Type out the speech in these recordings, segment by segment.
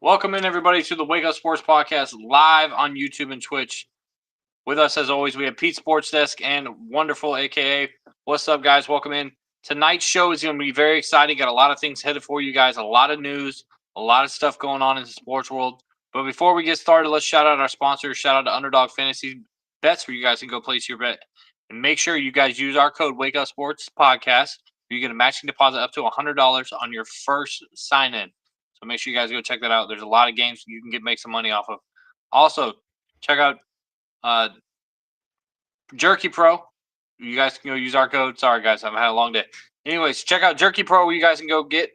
Welcome in, everybody, to the Wake Up Sports Podcast live on YouTube and Twitch. With us, as always, we have Pete Sports Desk and Wonderful, a.k.a. What's up, guys? Welcome in. Tonight's show is going to be very exciting. Got a lot of things headed for you guys, a lot of news, a lot of stuff going on in the sports world. But before we get started, let's shout out our sponsors. Shout out to Underdog Fantasy Bets, where you guys can go place your bet. And make sure you guys use our code Wake Up Sports Podcast. You get a matching deposit up to $100 on your first sign-in. So make sure you guys go check that out. There's a lot of games you can make some money off of. Also, check out Jerky Pro. You guys can go use our code. Sorry, guys, I've had a long day. Anyways, check out Jerky Pro, where you guys can go get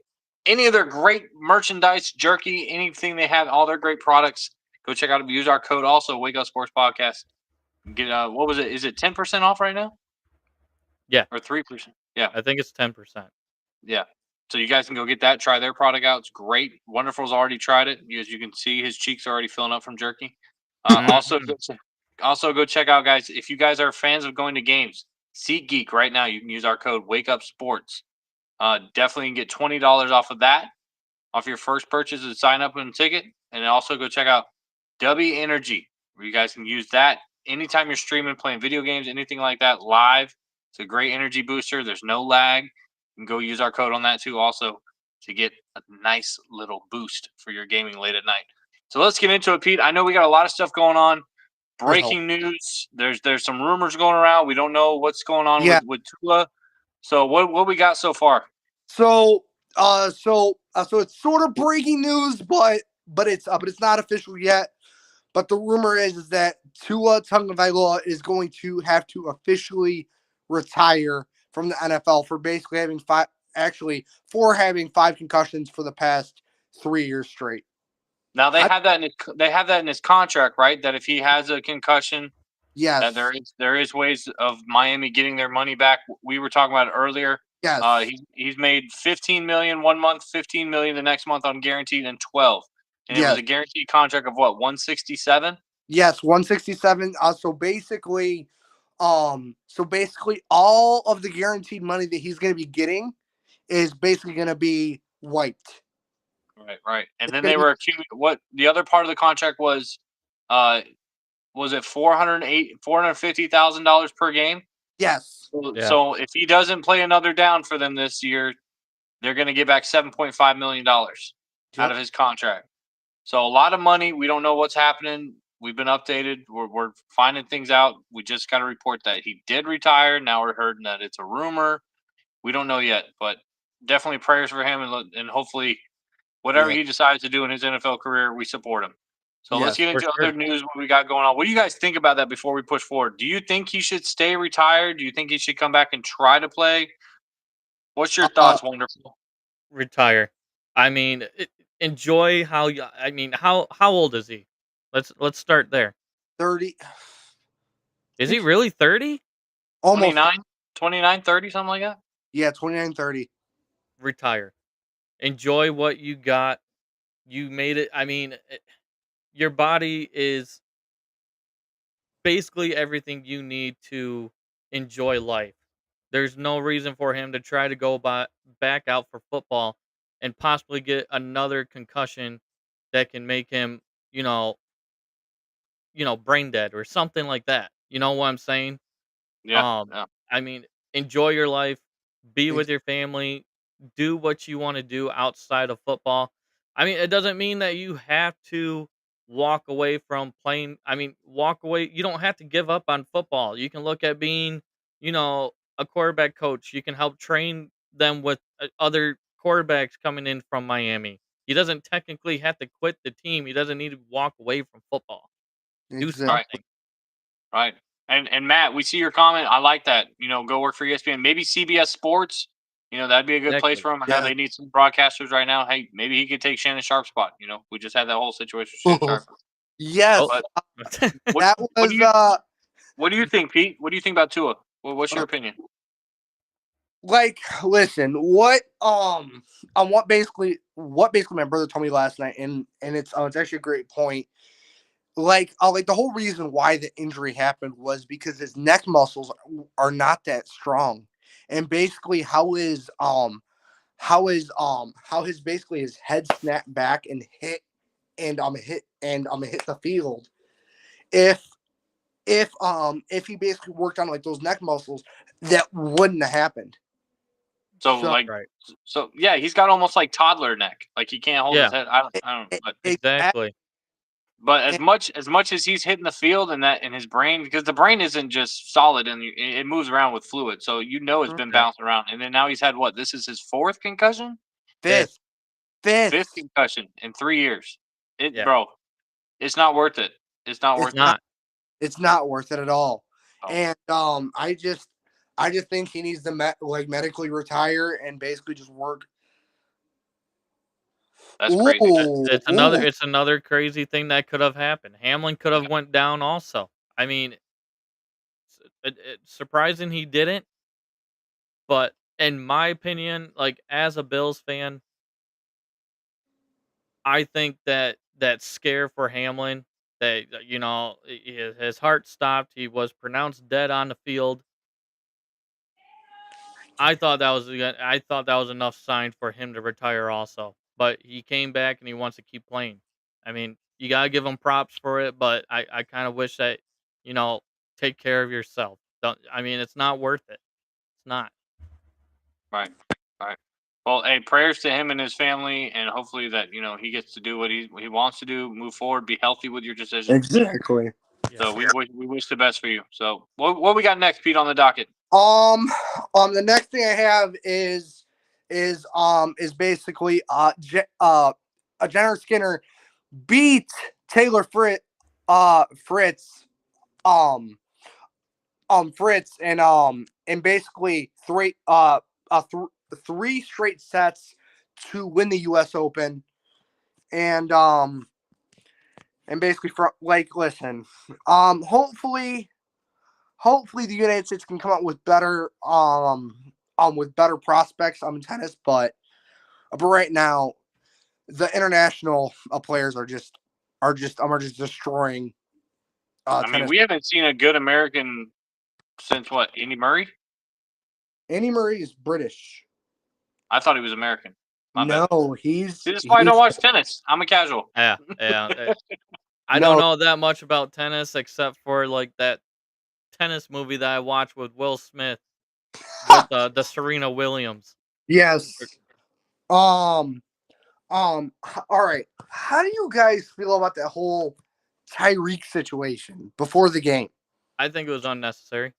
any of their great merchandise, jerky, anything they have, all their great products. Go check out. Use our code also, Wake Up Sports Podcast. Get what was it? Is it 10% off right now? Yeah. Or 3%? Yeah. I think it's 10%. Yeah. So you guys can go get that. Try their product out. It's great. Wonderful's already tried it. As you can see, his cheeks are already filling up from jerky. Also, go check out, guys. If you guys are fans of going to games, SeatGeek right now. You can use our code Wake Up Sports. Definitely can get $20 off of that, off your first purchase and sign up and ticket. And also go check out W Energy, where you guys can use that anytime you're streaming, playing video games, anything like that live. It's a great energy booster. There's no lag. You can go use our code on that too, also, to get a nice little boost for your gaming late at night. So let's get into it, Pete. I know we got a lot of stuff going on. Breaking news. There's some rumors going around. We don't know what's going on with Tua. So what we got so far? So it's sort of breaking news, but it's not official yet. But the rumor is that Tua Tagovailoa is going to have to officially retire from the NFL for basically having having 5 concussions for the past 3 years straight. Now they have that in his contract, right? That if he has a concussion, yes, that there is ways of Miami getting their money back. We were talking about it earlier. Yes, he's made $15 million one month, $15 million the next month on guaranteed, and 12. And it was a guaranteed contract of what, 167? Yes, 167. So basically all of the guaranteed money that he's going to be getting is basically going to be wiped. Right. And then they were what the other part of the contract was it $450,000 per game? Yes. So if he doesn't play another down for them this year, they're going to get back $7.5 million out of his contract. So a lot of money. We don't know what's happening. We've been updated. We're finding things out. We just got to report that he did retire. Now we're hearing that it's a rumor. We don't know yet, but definitely prayers for him, and hopefully whatever he decides to do in his NFL career, we support him. So let's get into other news, what we got going on. What do you guys think about that before we push forward? Do you think he should stay retired? Do you think he should come back and try to play? What's your thoughts, Wonderful? Retire. I mean, enjoy how old is he? Let's start there. 30. Is he really 30? Almost 29, 30, something like that? Yeah, 29, 30. Retire. Enjoy what you got. You made it. I mean, your body is basically everything you need to enjoy life. There's no reason for him to try to go back out for football and possibly get another concussion that can make him, brain dead or something like that. You know what I'm saying? Yeah. I mean, enjoy your life, be with your family, do what you want to do outside of football. I mean, it doesn't mean that you have to walk away from playing. I mean, walk away. You don't have to give up on football. You can look at being, a quarterback coach. You can help train them with other quarterbacks coming in from Miami. He doesn't technically have to quit the team. He doesn't need to walk away from football. Do something. Right. And Matt, we see your comment. I like that. Go work for ESPN. Maybe CBS Sports. That'd be a good place for him. I know they need some broadcasters right now. Hey, maybe he could take Shannon Sharp's spot. We just had that whole situation with Shannon Sharp. Yes. What do you think, Pete? What do you think about Tua? What's your opinion? Listen, what basically my brother told me last night, and it's actually a great point. The whole reason why the injury happened was because his neck muscles are not that strong, and basically how his head snapped back and hit and I'm gonna hit the field. If he basically worked on like those neck muscles, that wouldn't have happened. So, So- like, Right. so yeah, he's got almost like toddler neck. Like he can't hold Yeah. his head. I don't. But Exactly. as much as he's hitting the field and that in his brain, because the brain isn't just solid and it moves around with fluid, so it's been Right. bouncing around. And then now he's had what? This is his fourth concussion, fifth. fifth concussion in 3 years. Yeah. Bro, it's not worth it. It's not It's worth Not. It's not worth it at all. Oh. And I just think he needs to medically retire and basically just work. That's crazy. It's another crazy thing that could have happened. Hamlin could have went down also. I mean, it's surprising he didn't, but in my opinion, like as a Bills fan, I think that scare for Hamlin, that his heart stopped, he was pronounced dead on the field. I thought that was enough sign for him to retire also. But he came back and he wants to keep playing. I mean, you gotta give him props for it, but I kind of wish that, take care of yourself. It's not worth it. It's not. Right. Right. Well, hey, prayers to him and his family, and hopefully that he gets to do what he wants to do, move forward, be healthy with your decision. Exactly. So we wish the best for you. So what we got next, Pete, on the docket? The next thing I have is basically Jenner Skinner beat Taylor Fritz and basically three straight sets to win the US Open. And basically listen, hopefully the United States can come up with better prospects in tennis, but right now the international players are just destroying tennis. We haven't seen a good American since what? Andy Murray? Andy Murray is British. I thought he was American. My bad. No, he's. See, that's why I don't watch tennis. I'm a casual. Yeah. I don't know that much about tennis except for like that tennis movie that I watched with Will Smith with the Serena Williams. Yes. All right. How do you guys feel about that whole Tyreek situation before the game? I think it was unnecessary.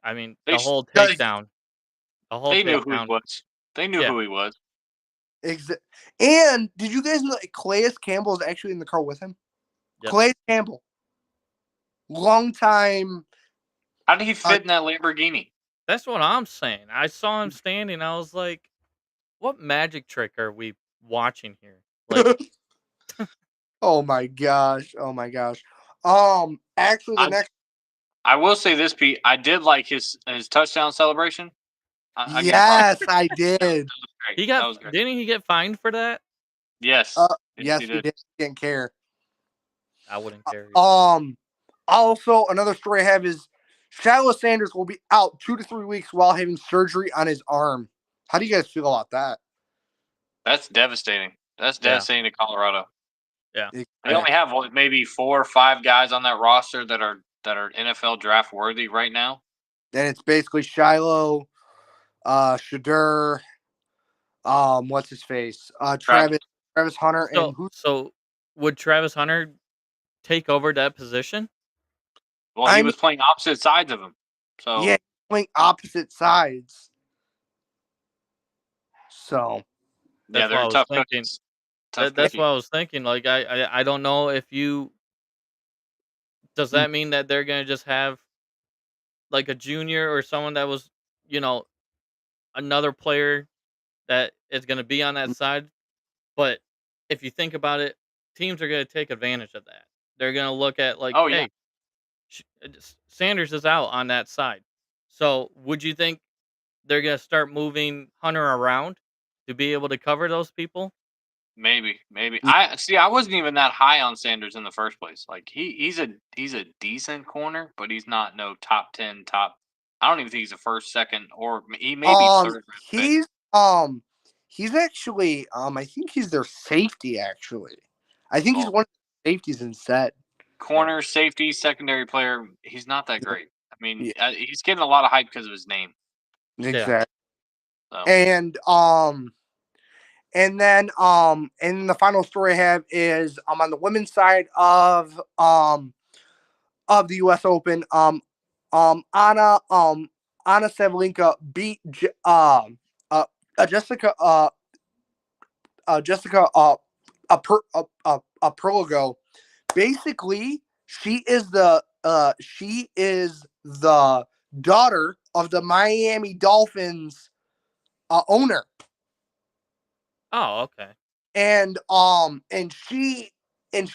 The whole Because- takedown. They knew who he was. They knew who he was. And did you guys know that Calais Campbell is actually in the car with him? Yep. Calais Campbell. Long time. How did he fit in that Lamborghini? That's what I'm saying. I saw him standing. I was like, what magic trick are we watching here? Like, Oh my gosh. Actually, I will say this, Pete. I did like his touchdown celebration. Yes, I did. That was great. didn't he get fined for that? Yes. Yes, he did. He didn't care. I wouldn't care. Also, another story I have is Shiloh Sanders will be out 2 to 3 weeks while having surgery on his arm. How do you guys feel about that? That's devastating. That's devastating to Colorado. Yeah. They only have maybe 4 or 5 guys on that roster that are NFL draft worthy right now. Then it's basically Shiloh, Shadur, what's his face? Travis Hunter, So would Travis Hunter take over that position? Well, he was playing opposite sides of him. So yeah, playing opposite sides. So yeah, they're tough cookies. That's what I was thinking. Like I don't know if you. Does that mean that they're gonna just have like a junior or someone that was, another player that is gonna be on that side? But if you think about it, teams are gonna take advantage of that. They're gonna look at like, hey, Sanders is out on that side. So would you think they're gonna start moving Hunter around to be able to cover those people? Maybe. I wasn't even that high on Sanders in the first place. Like he's a decent corner, but he's not no top 10 top. I don't even think he's a first, second, or he may be third. He's actually I think he's their safety actually. I think he's Well, one of the safeties instead. corner, safety, secondary player. He's not that Yeah. great. I mean, Yeah. he's getting a lot of hype because of his name. Exactly. So And and the final story I have is on the women's side of the U.S. Open. Anna Sabalenka beat Jessica Jessica Perlogo. Basically, she is the daughter of the Miami Dolphins owner. Oh, okay. And she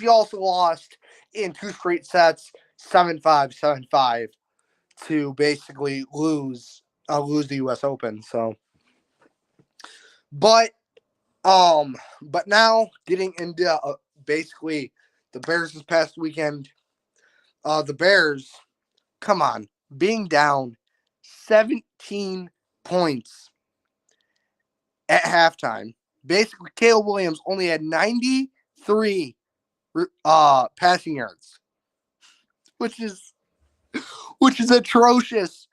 also lost in 2 straight sets, 7-5, 7-5, to basically lose the U.S. Open. So, but now getting into basically the Bears this past weekend. The Bears, come on, being down 17 points at halftime. Basically, Caleb Williams only had 93 passing yards, which is atrocious.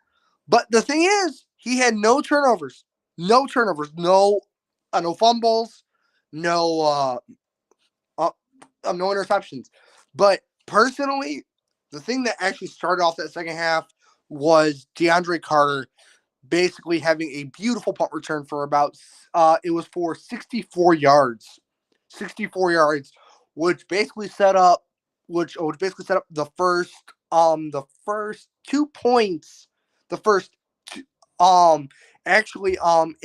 But the thing is, he had no turnovers, no fumbles, no no interceptions. But personally, the thing that actually started off that second half was DeAndre Carter basically having a beautiful punt return for about it was for 64 yards. 64 yards, which basically set up the first 2 points. The first two, it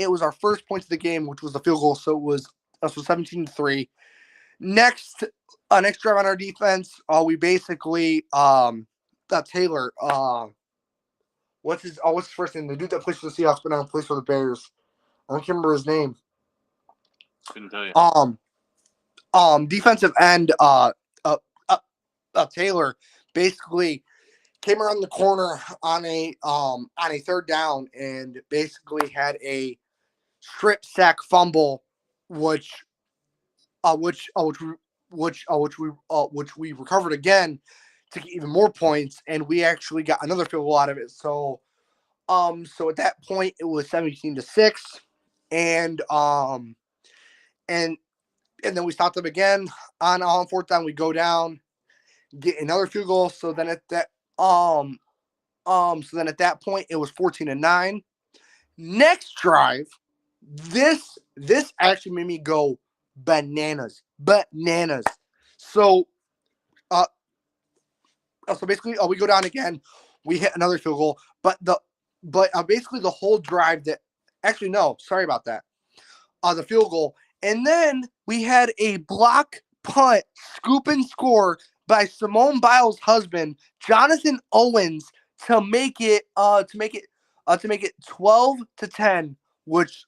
was our first points of the game, which was the field goal, so it was 17-3. Next drive on our defense, we basically Taylor, what's his first name? The dude that plays for the Seahawks but now plays for the Bears. I don't remember his name. Couldn't tell you. Defensive end Taylor basically came around the corner on a third down and basically had a strip sack fumble, which we recovered again to get even more points, and we actually got another field goal out of it. So at that point it was 17-6, and then we stopped them again on fourth down. We go down, get another field goal. So then at that point it was 14-9. Next drive, this actually made me go bananas. So basically, we go down again. We hit another field goal, but basically the whole drive sorry about that. The field goal, and then we had a block punt, scoop and score by Simone Biles' husband, Jonathan Owens, to make it 12-10, which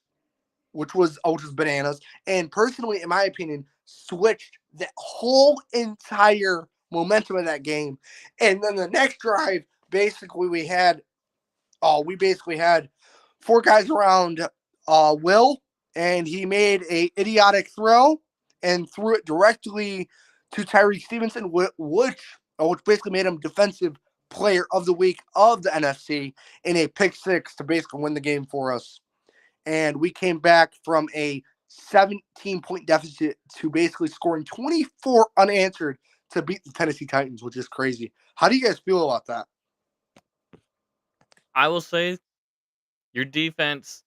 was bananas. And personally, in my opinion, switched the whole entire momentum of that game. And then the next drive, basically we had 4 guys around Will, and he made a idiotic throw and threw it directly to Tyreek Stevenson, which basically made him defensive player of the week of the NFC in a pick six to basically win the game for us. And we came back from a 17-point deficit to basically scoring 24 unanswered to beat the Tennessee Titans, which is crazy. How do you guys feel about that? I will say your defense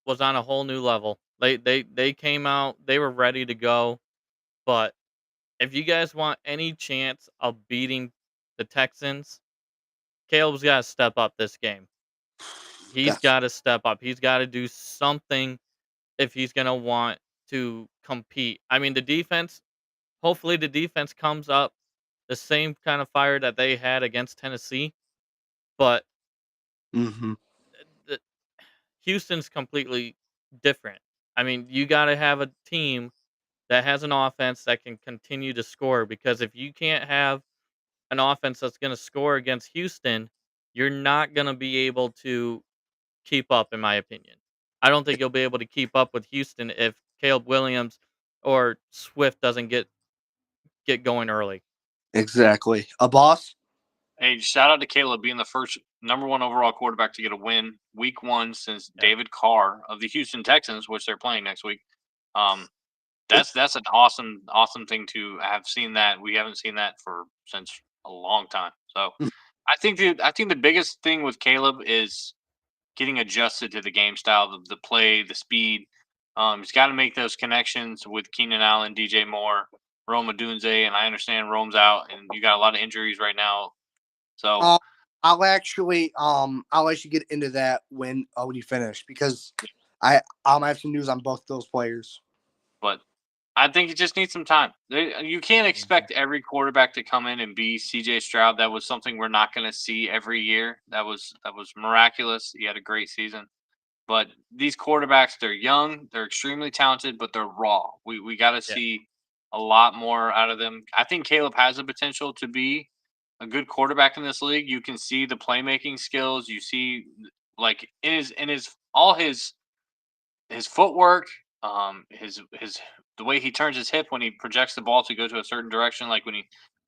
was on a whole new level. They came out, they were ready to go. But if you guys want any chance of beating the Texans, Caleb's got to step up this game. He's got to step up. He's got to do something if he's going to want to compete. I mean, hopefully the defense comes up the same kind of fire that they had against Tennessee, but Mm-hmm. Houston's completely different. I mean, you got to have a team that has an offense that can continue to score, because if you can't have an offense that's going to score against Houston, you're not going to be able to keep up, in my opinion. I don't think you'll be able to keep up with Houston if Caleb Williams or Swift doesn't get get going early. Exactly. A boss. Hey, shout out to Caleb being the first number 1 overall quarterback to get a win week 1 since Yeah. David Carr of the Houston Texans, which they're playing next week. That's an awesome thing to have seen that. We haven't seen that since a long time. So I think the biggest thing with Caleb is getting adjusted to the game style, the play, the speed. He's got to make those connections with Keenan Allen, DJ Moore, Rome Odunze, and I understand Rome's out, and you got a lot of injuries right now. So I'll actually get into that when you finish, because I have some news on both those players. But I think it just needs some time. You can't expect every quarterback to come in and be CJ Stroud. That was something we're not going to see every year. That was miraculous. He had a great season. But these quarterbacks, they're young, they're extremely talented, but they're raw. We got to see a lot more out of them. I think Caleb has the potential to be a good quarterback in this league. You can see the playmaking skills. You see, like in his footwork, his the way he turns his hip when he projects the ball to go to a certain direction. Like when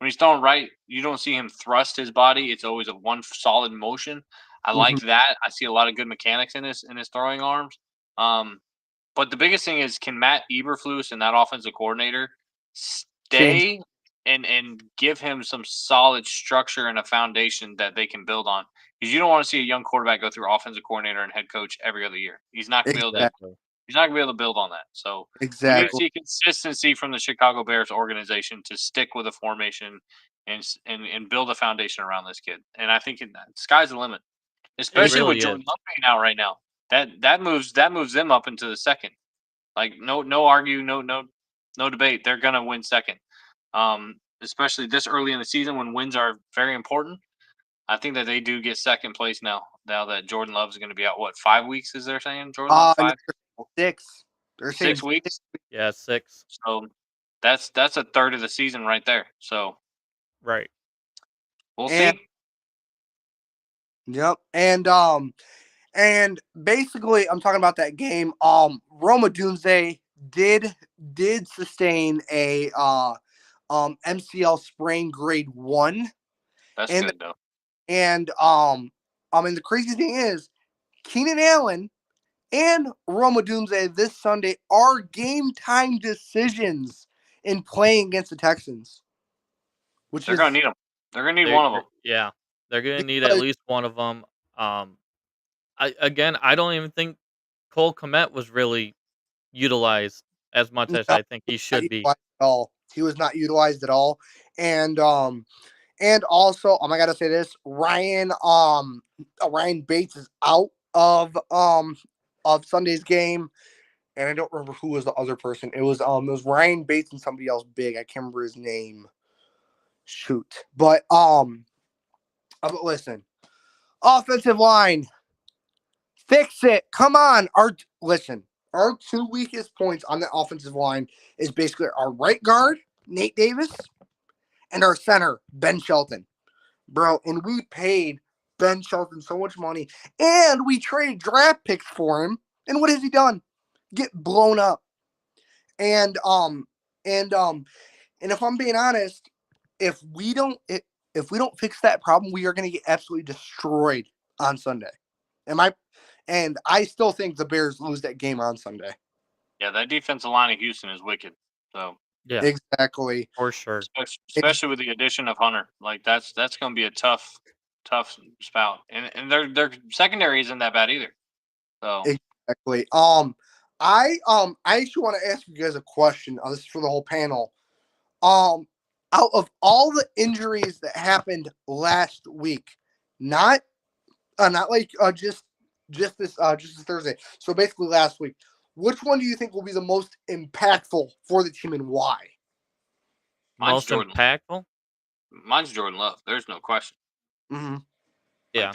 he's throwing right, you don't see him thrust his body. It's always a one solid motion. I like that. I see a lot of good mechanics in his throwing arms. But the biggest thing is, can Matt Eberflus and that offensive coordinator stay and give him some solid structure and a foundation that they can build on? Because you don't want to see a young quarterback go through offensive coordinator and head coach every other year. He's not going to be able to. He's not going to be able to build on that. So we need to see consistency from the Chicago Bears organization to stick with a formation and build a foundation around this kid. And I think sky's the limit, especially with Jordan Love being out right now. That moves them up into the second. Like no debate. They're gonna win second. Especially this early in the season when wins are very important. I think that they do get second place now. Now that Jordan Love is going to be out, 5 weeks? Is they're saying Jordan Love 5? 6. They're 6 weeks. Yeah, 6. So that's a third of the season right there. So right, we'll see. Yep, and basically, I'm talking about that game. Rome Odunze did sustain a MCL sprain grade 1. That's good though. And the crazy thing is, Keenan Allen and Rome Odunze this Sunday are game time decisions in playing against the Texans. Which they're gonna need them. They're gonna need one of them. Yeah, they're gonna need at least one of them. I don't even think Cole Kmet was really utilized as much as I think he should be. He was not utilized at all. And also, I gotta say this, Ryan Bates is out of Sunday's game, and I don't remember who was the other person. It was Ryan Bates and somebody else big. I can't remember his name. Shoot. But listen, offensive line, fix it. Come on. Our 2 weakest points on the offensive line is basically our right guard, Nate Davis, and our center, Ben Shelton. Bro, and we paid Ben Shelton so much money, and we traded draft picks for him. And what has he done? Get blown up. And if I'm being honest, if we don't fix that problem, we are going to get absolutely destroyed on Sunday. And I still think the Bears lose that game on Sunday. Yeah, that defensive line of Houston is wicked. So yeah, exactly, for sure. Especially with the addition of Hunter, like that's going to be a tough spout. And their secondary isn't that bad either. So exactly. I actually want to ask you guys a question. This is for the whole panel. Out of all the injuries that happened last week, not like just this Thursday. So basically last week, which one do you think will be the most impactful for the team and why? Most impactful? Mine's Jordan Love. There's no question. Mm-hmm. Yeah,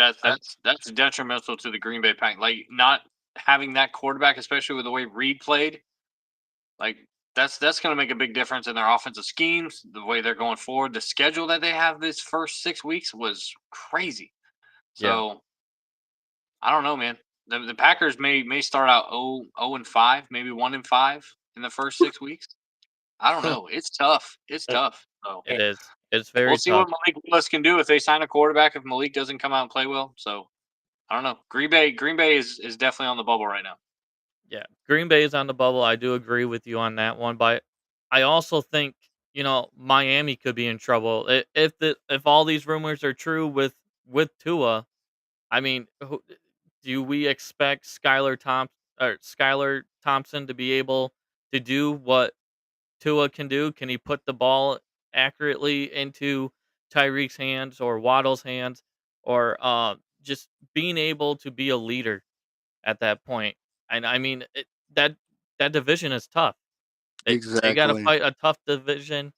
that's detrimental to the Green Bay Packers. Like not having that quarterback, especially with the way Reed played, like that's going to make a big difference in their offensive schemes, the way they're going forward. The schedule that they have this first 6 weeks was crazy. So I don't know, man. The Packers may start out 0-5, maybe 1-5 in the first 6 weeks. I don't know. It's tough. It's tough. So It is. It's very we'll see tough. what Malik Willis can do if they sign a quarterback. If Malik doesn't come out and play well, so I don't know. Green Bay is definitely on the bubble right now. Yeah, Green Bay is on the bubble. I do agree with you on that one, but I also think Miami could be in trouble if all these rumors are true with Tua. I mean, do we expect Skylar Thompson to be able to do what Tua can do? Can he put the ball accurately into Tyreek's hands or Waddle's hands, or just being able to be a leader at that point? And I mean, that that division is tough. They got to Exactly. fight a tough division.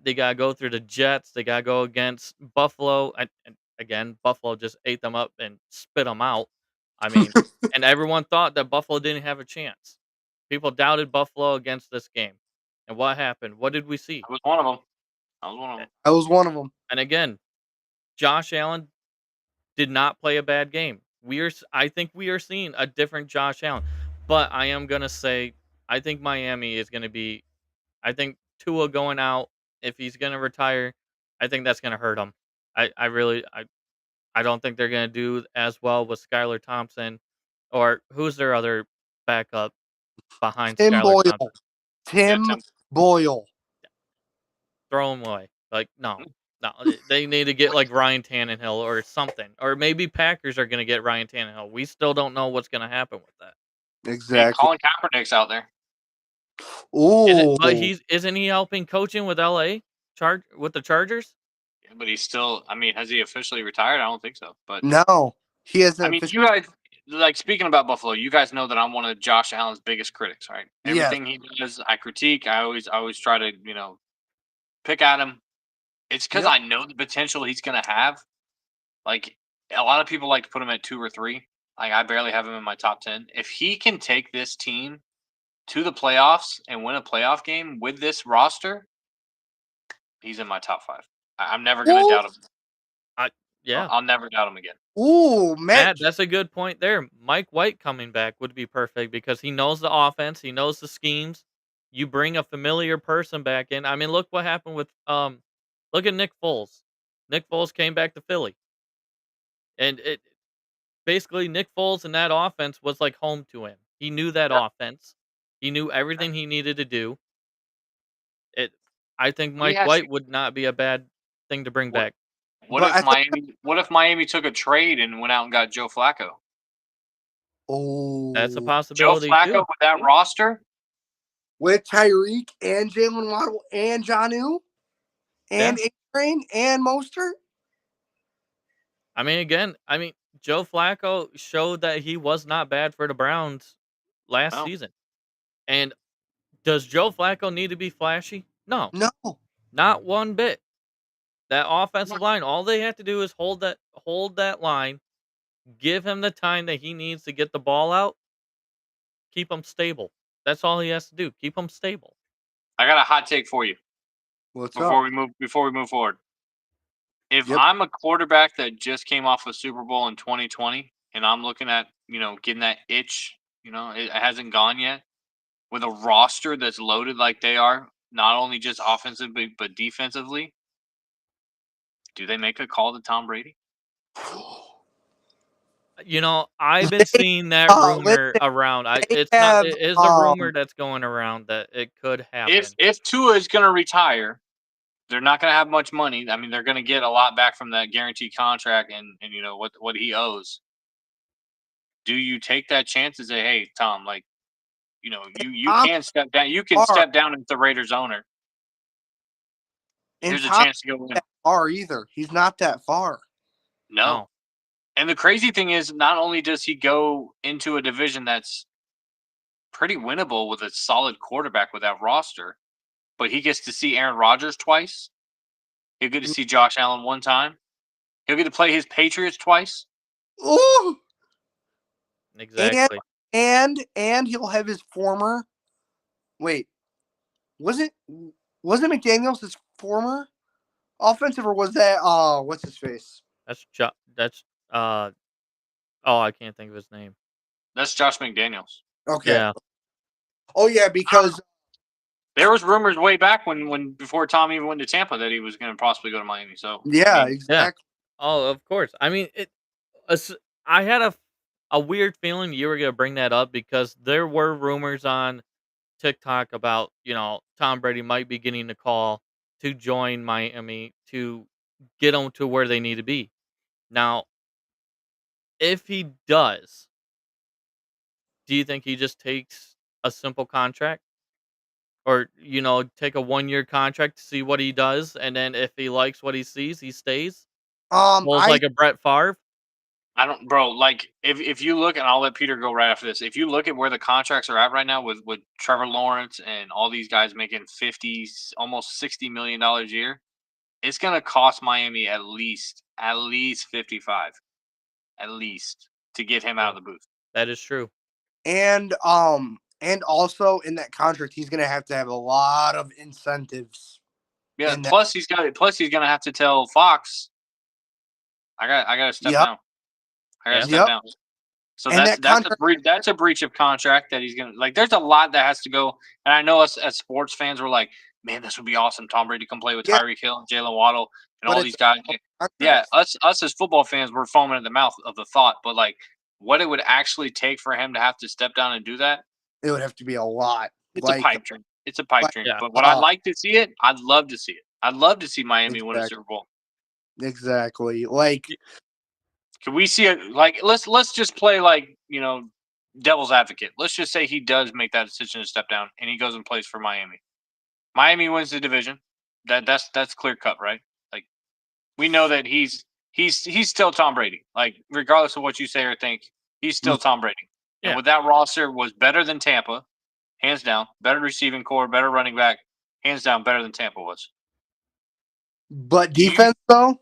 They got to go through the Jets. They got to go against Buffalo. And again, Buffalo just ate them up and spit them out. I mean, and everyone thought that Buffalo didn't have a chance. People doubted Buffalo against this game. And what happened? What did we see? I was one of them. I was one of them. I was one of them. And again, Josh Allen did not play a bad game. I think we are seeing a different Josh Allen. But I am gonna say I think Miami is gonna be. I think Tua going out, if he's gonna retire, I think that's gonna hurt him. I really I don't think they're gonna do as well with Skylar Thompson, or who's their other backup behind Tim Skylar Boyle. Thompson. Tim Tim. Boyle. Throw him away. Like no. They need to get like Ryan Tannehill or something, or maybe Packers are gonna get Ryan Tannehill. We still don't know what's gonna happen with that. And Exactly. Colin Kaepernick's out there. Ooh. But isn't he helping coaching with LA with the Chargers? Yeah, but he's still. I mean, has he officially retired? I don't think so. But No, he hasn't. I mean, you guys like speaking about Buffalo. You guys know that I'm one of Josh Allen's biggest critics, right? Yes. Everything he does, I critique. I always try to pick at him. It's because Yep. I know the potential he's gonna have. Like a lot of people like to put him at 2 or 3. Like I barely have him in my top 10. If he can take this team to the playoffs and win a playoff game with this roster, he's in my top 5. I'm never gonna Ooh. doubt him. Yeah. I'll never doubt him again. Ooh, Matt. That's a good point there. Mike White coming back would be perfect because he knows the offense, he knows the schemes. You bring a familiar person back in. I mean, look what happened with look at Nick Foles. Nick Foles came back to Philly. And it basically Nick Foles and that offense was like home to him. He knew that Yep. offense. He knew everything he needed to do. I think Let me Mike ask White you- would not be a bad thing to bring back. What But if Miami took a trade and went out and got Joe Flacco? Oh, That's a Joe possibility Flacco too. with that roster? with Tyreek and Jalen Waddle and Jonnu and A-Train and Mostert. I mean, Joe Flacco showed that he was not bad for the Browns last No. season. And does Joe Flacco need to be flashy? No, No, not one bit. That offensive line, all they have to do is hold that line, give him the time that he needs to get the ball out, keep him stable. That's all he has to do. Keep him stable. I got a hot take for you what's before up? we move forward. If Yep. I'm a quarterback that just came off a Super Bowl in 2020 and I'm looking at, getting that itch, it hasn't gone yet, with a roster that's loaded like they are, not only just offensively but defensively, do they make a call to Tom Brady? I've been seeing that rumor around. It is a rumor that's going around that it could happen. If Tua is going to retire, they're not going to have much money. I mean, they're going to get a lot back from that guaranteed contract and what he owes. Do you take that chance and say, "Hey, Tom, like, you can step down. You can step down as the Raiders owner. Here's a chance to go win." That far either. He's not that far. No. And the crazy thing is, not only does he go into a division that's pretty winnable with a solid quarterback with that roster, but he gets to see Aaron Rodgers twice. He'll get to see Josh Allen one time. He'll get to play his Patriots twice. Ooh. Exactly. And he'll have his former. Wait, wasn't McDaniels his former offensive, or was that what's his face? I can't think of his name. That's Josh McDaniels. Okay. Yeah. Oh yeah, because There was rumors way back when before Tom even went to Tampa that he was going to possibly go to Miami. So Yeah, I mean, exactly. Oh, of course. I mean, I had a weird feeling you were gonna bring that up because there were rumors on TikTok about Tom Brady might be getting a call to join Miami to get them to where they need to be. Now, if he does, do you think he just takes a simple contract? Or, take a 1-year contract to see what he does, and then if he likes what he sees, he stays? Pulls I like a Brett Favre? I don't, bro. Like if you look, and I'll let Peter go right after this. If you look at where the contracts are at right now with Trevor Lawrence and all these guys making 50, almost $60 million a year, it's gonna cost Miami at least 55, at least to get him out of the booth. That is true. and also in that contract, he's gonna have to have a lot of incentives. Yeah. in that. Plus he's gonna have to tell Fox, I gotta step Yep. down. I gotta Yeah. step Yep. down. So And that's that that's a contract, breach. That's a breach of contract that he's gonna like. There's a lot that has to go. And I know us as sports fans, we're like, man, this would be awesome. Tom Brady come play with yeah, Tyreek Hill and Jalen Waddle and but all it's these guys. Yeah, contracts. us as football fans, we're foaming at the mouth of the thought. But like, what it would actually take for him to have to step down and do that, It would have to be a lot. it's a Like, pipe dream. It's a pipe like dream. Yeah. But would I like to see it? I'd love to see it. I'd love to see Miami win a exactly, Super Bowl. exactly. Like, Can we see it? Like, let's just play like devil's advocate. Let's just say he does make that decision to step down, and he goes and plays for Miami. Miami wins the division. That's clear cut, right? Like we know that he's still Tom Brady. Like regardless of what you say or think, he's still Tom Brady. Yeah. And with that roster was better than Tampa, hands down. Better receiving core, better running back, hands down, better than Tampa was. but defense though.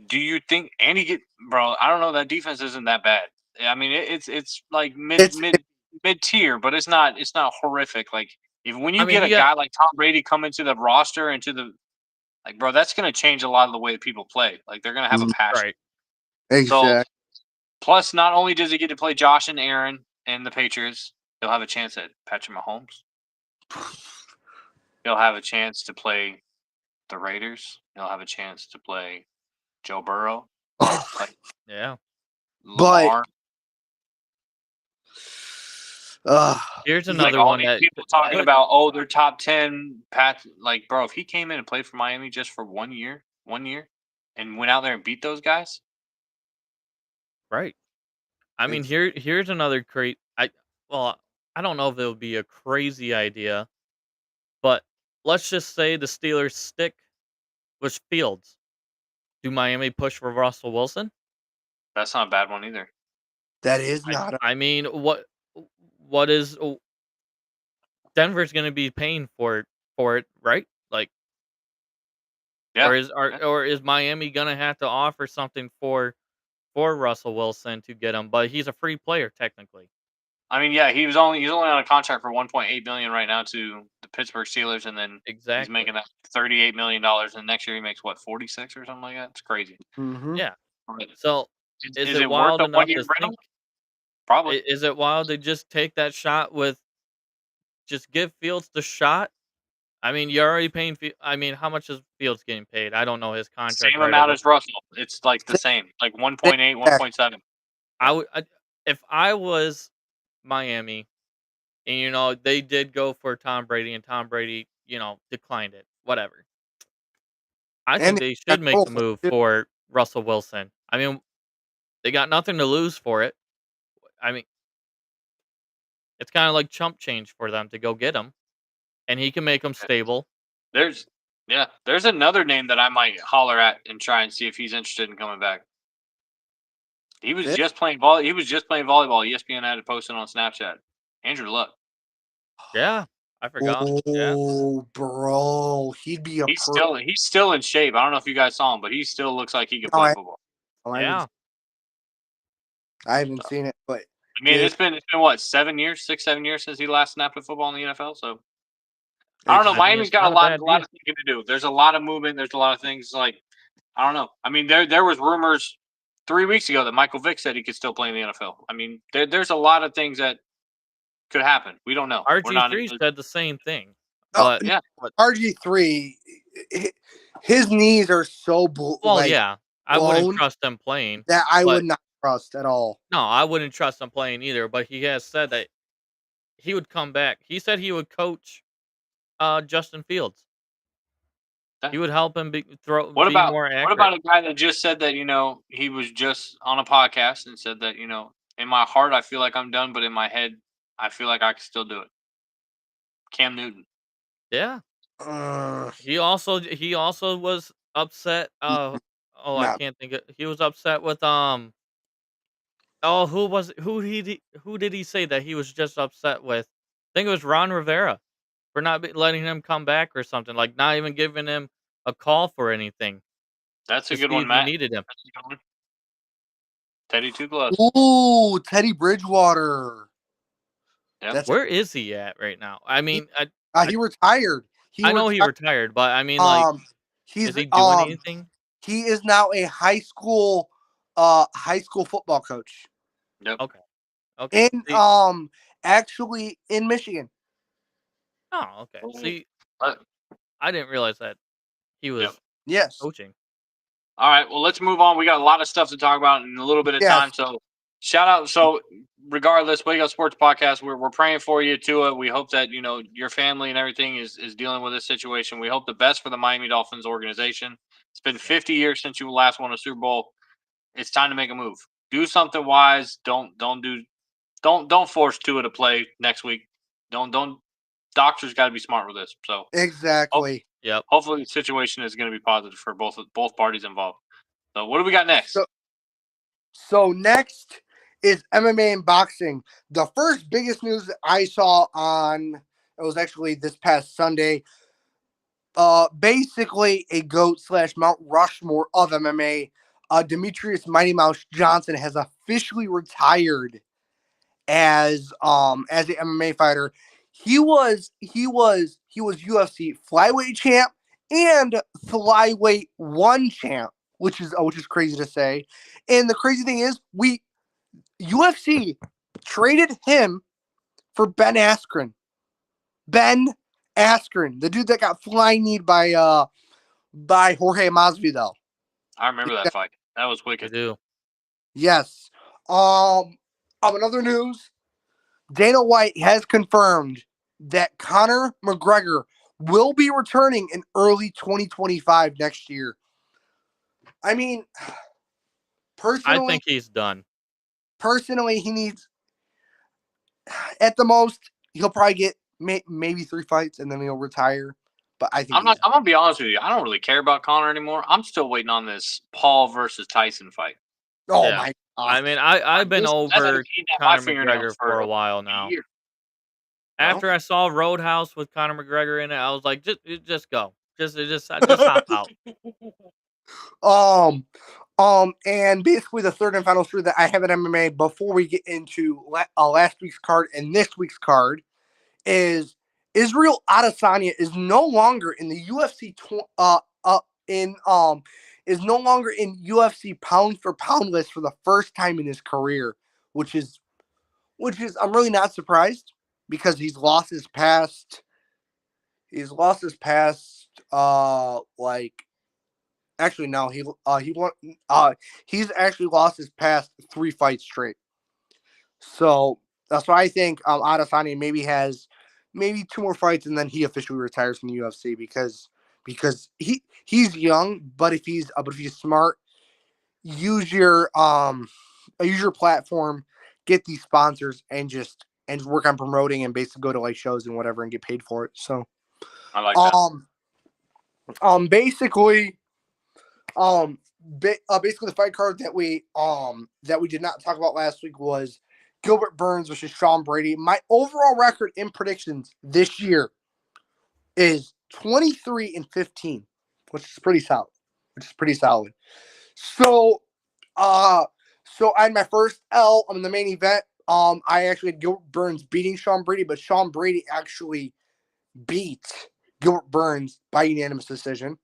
Do you think Andy bro? I don't know. That defense isn't that bad. I mean, it's like It's mid tier, but it's not horrific. Like when you I mean, get a you got guy like Tom Brady come into the roster into the like, bro, that's gonna change a lot of the way that people play. Like they're gonna have a passion. right. So exactly. plus, not only does he get to play Josh and Aaron and the Patriots, he'll have a chance at Patrick Mahomes. He'll have a chance to play the Raiders. He'll have a chance to play Joe Burrow, Yeah. Lamar. Here's Like another all one these that people talking about, oh, they're top 10. Like, bro, if he came in and played for Miami just for 1 year, and went out there and beat those guys, right. I mean, here's another I don't know if it would be a crazy idea, but let's just say the Steelers stick with Fields. Do Miami push for Russell Wilson? that's not a bad one either. That is not. I mean, what is Denver's going to be paying for it, right? Like, Yeah. or is Miami going to have to offer something for Russell Wilson to get him? But he's a free player technically. I mean, yeah, he's only on a contract for $1.8 million right now to the Pittsburgh Steelers, and then Exactly. he's making that $38 million, and next year he makes what 46 or something like that. It's crazy. Mm-hmm. Yeah. But So is it worth wild a enough 1 year to rental? think? Probably. Is it wild to just take that shot with just give Fields the shot? I mean, you're already paying. I mean, how much is Fields getting paid? I don't know his contract. Same right amount over- as Russell. It's like the same, like 1.8, 1.7. I would if I was Miami, and they did go for Tom Brady, and Tom Brady, declined it. Whatever. I think And they should make the Wilson, move too. for Russell Wilson. I mean, they got nothing to lose for it. I mean, it's kind of like chump change for them to go get him, and he can make them stable. There's another name that I might holler at and try and see if he's interested in coming back. He was Yeah. just playing volleyball. ESPN had it posted on Snapchat. Andrew Luck. Yeah, I forgot. Yeah, Oh, bro, he'd be a He's still in shape. I don't know if you guys saw him, but he still looks like he can No, play I- football. yeah. I haven't seen it, but I mean, Dude. it's been what 7 years, 6-7 years since he last snapped a football in the NFL. So I don't know. Exactly. Miami's it's got a not a lot bad of thinking to do. There's a lot of movement. There's a lot of things like I don't know. I mean, there was rumors 3 weeks ago that Michael Vick said he could still play in the NFL. I mean, there's a lot of things that could happen. We don't know. We're not RG3 said the same thing. But Yeah. RG3, his knees are so yeah, I wouldn't blown trust him playing. that I But would not trust at all. no, I wouldn't trust him playing either. But he has said that he would come back. He said he would coach Justin Fields. He would help him be more What accurate. about a guy that just said that, he was just on a podcast and said that, in my heart I feel like I'm done, but in my head I feel like I can still do it. Cam Newton. Yeah. Uh, He also was upset. I no. can't think of. He was upset with who did he say that he was just upset with? I think it was Ron Rivera for not letting him come back or something, like not even giving him a call for anything That's a to good see one, if he Matt. needed him. That's a good one. Teddy Two Gloves. Ooh, Teddy Bridgewater. Yep. Where is he at right now? I mean, He retired. I know he retired, but I mean, like, He's is he doing anything? he is now a high school football coach Yep. Okay. in See, actually in Michigan. oh, okay. See, Uh, I didn't realize that he was Yep. Yes. coaching. All right. Well, let's move on. We got a lot of stuff to talk about in a little bit of Yes. time. So, shout out. So, regardless, Wake Up Sports Podcast, we're praying for you, Tua. We hope that your family and everything is dealing with this situation. We hope the best for the Miami Dolphins organization. It's been 50 years since you last won a Super Bowl. It's time to make a move. Do something wise. Don't force Tua to play next week. Don't. Doctors got to be smart with this. So Exactly. Yep. hopefully the situation is going to be positive for both parties involved. So what do we got next? So next is MMA and boxing. The first biggest news that I saw it was actually this past Sunday. Basically a GOAT / Mount Rushmore of MMA. Demetrius Mighty Mouse Johnson has officially retired as an MMA fighter. He was UFC flyweight champ and flyweight 1 champ, which is crazy to say. And the crazy thing is, UFC traded him for Ben Askren. Ben Askren, the dude that got flying kneed by Jorge Masvidal. I remember that fight. That was I wicked. do. Yes. Another news, Dana White has confirmed that Conor McGregor will be returning in early 2025 next year. I mean, I think he's done. Personally, he needs, at the most, he'll probably get maybe 3 fights and then he'll retire. But I think I'm gonna be honest with you. I don't really care about Conor anymore. I'm still waiting on this Paul versus Tyson fight. Oh Yeah. my God. I mean, I've been over Conor McGregor for a while now. year. After I saw Roadhouse with Conor McGregor in it, I was like, just go, just hop out. And basically the third and final story that I have in MMA before we get into last week's card and this week's card is Israel Adesanya is no longer in the UFC is no longer in UFC pound for pound list for the first time in his career, which is I'm really not surprised because he's lost his past actually no, he's actually lost his past 3 fights straight. So that's why I think Adesanya maybe has 2 more fights and then he officially retires from the UFC because he's young, but if he's smart, use your platform, get these sponsors and work on promoting and basically go to like shows and whatever and get paid for it. So I like that. Basically the fight card that we did not talk about last week was Gilbert Burns versus Sean Brady. My overall record in predictions this year is 23-15, which is pretty solid. So I had my first L on the main event. I actually had Gilbert Burns beating Sean Brady, but Sean Brady actually beat Gilbert Burns by unanimous decision.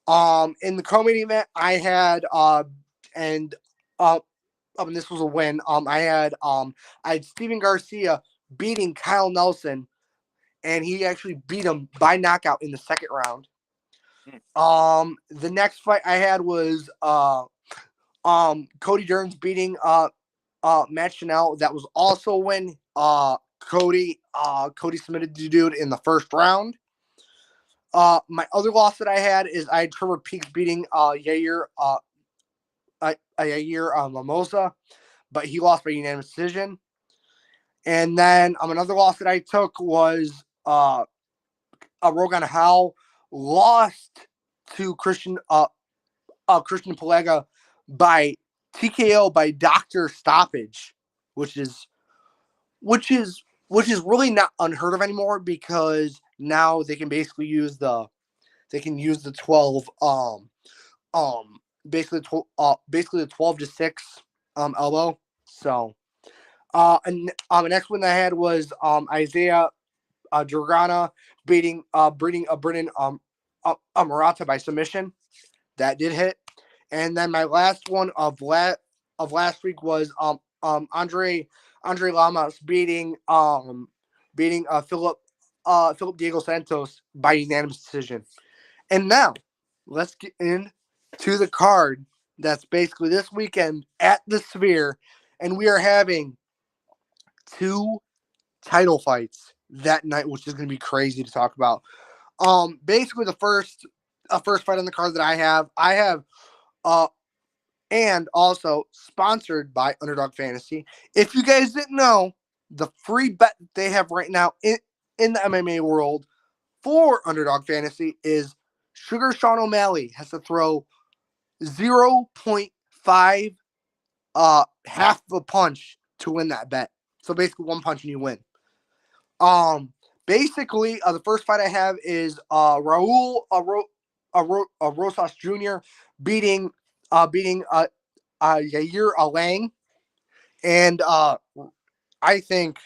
In the co-main event, I had and this was a win. I had Steven Garcia beating Kyle Nelson, and he actually beat him by knockout in the second round. The next fight I had was Cody Durns beating Matt Chanel. That was also when Cody submitted the dude in the first round. My other loss that I had is I had Trevor Peaks beating Yair Mimosa, but he lost by unanimous decision. And then another loss that I took was Rogan Howell lost to Christian Pelega by TKO by doctor stoppage, which is really not unheard of anymore, because now they can basically use the 12 basically the 12-6 elbow. So and the next one I had was Isaiah Dragana beating Brennan Murata by submission. That did hit. And then my last one of last week was Andre Lamas beating Philip Diego Santos by unanimous decision. And now let's get into the card that's basically this weekend at the Sphere, and we are having 2 title fights that night, which is going to be crazy to talk about. Basically the first fight on the card that I have and also sponsored by Underdog Fantasy. If you guys didn't know, the free bet that they have right now in the MMA world for Underdog Fantasy is Sugar Sean O'Malley has to throw 0.5 half of a punch to win that bet. So basically 1 punch and you win. Basically, the first fight I have is Raul Rosas Jr. beating Yair Alang, and I think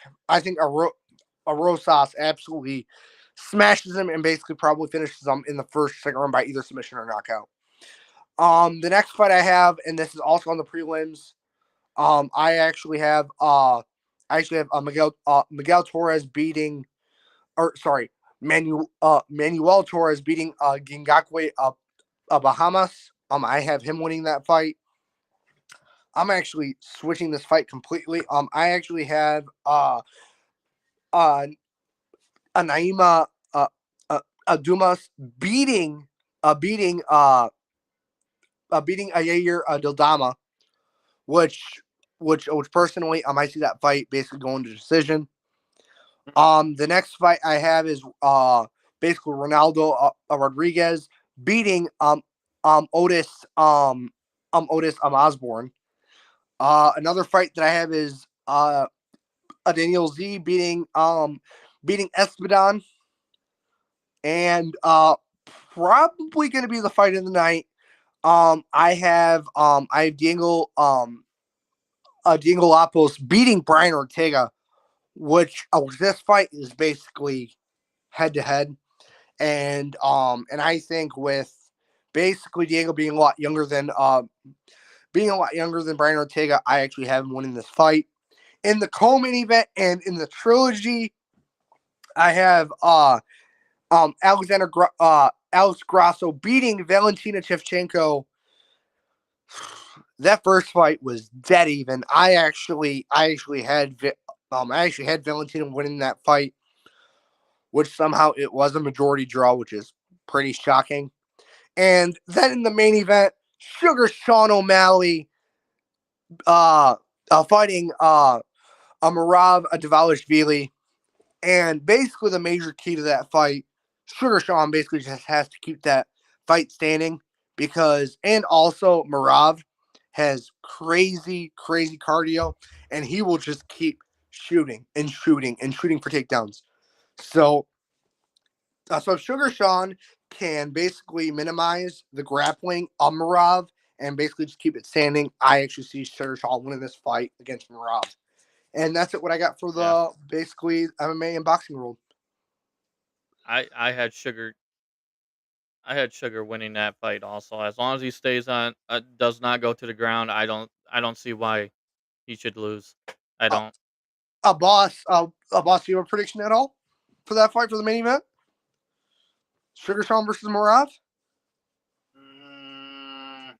Rosas absolutely smashes him and basically probably finishes him in the second round by either submission or knockout. The next fight I have, and this is also on the prelims, I actually have Miguel Torres beating, Manuel Torres beating Gingakwe Bahamas. I have him winning that fight. I'm actually switching this fight completely. I actually have Naima Adumas beating Yair Dildama, which personally I might see that fight basically going to decision. The next fight I have is basically Ronaldo Rodriguez beating Otis Osborne. Another fight that I have is Daniel Z beating Espadon, and probably going to be the fight of the night. I have Diego Lapos beating Brian Ortega, which this fight is basically head to head, and I think with basically Diego being a lot younger than Brian Ortega, I actually have him winning this fight. In the co-main event and in the trilogy, I have Alex Grasso beating Valentina Shevchenko. That first fight was dead even. I actually had Valentina winning that fight, which somehow it was a majority draw, which is pretty shocking. And then in the main event, Sugar Sean O'Malley fighting Marav Dvalishvili. And basically the major key to that fight, Sugar Sean basically just has to keep that fight standing, and also Marav has crazy cardio, and he will just keep shooting for takedowns. So if Sugar Sean can basically minimize the grappling of Marav and basically just keep it standing, I actually see Sugar Sean winning this fight against Marav. And that's what I got for the basically MMA and boxing world. I had Sugar winning that fight also. As long as he stays on, does not go to the ground, I don't see why he should lose. I don't. A boss, you have a prediction at all? for that fight for the main event? Sugar Sean versus Murav? I'm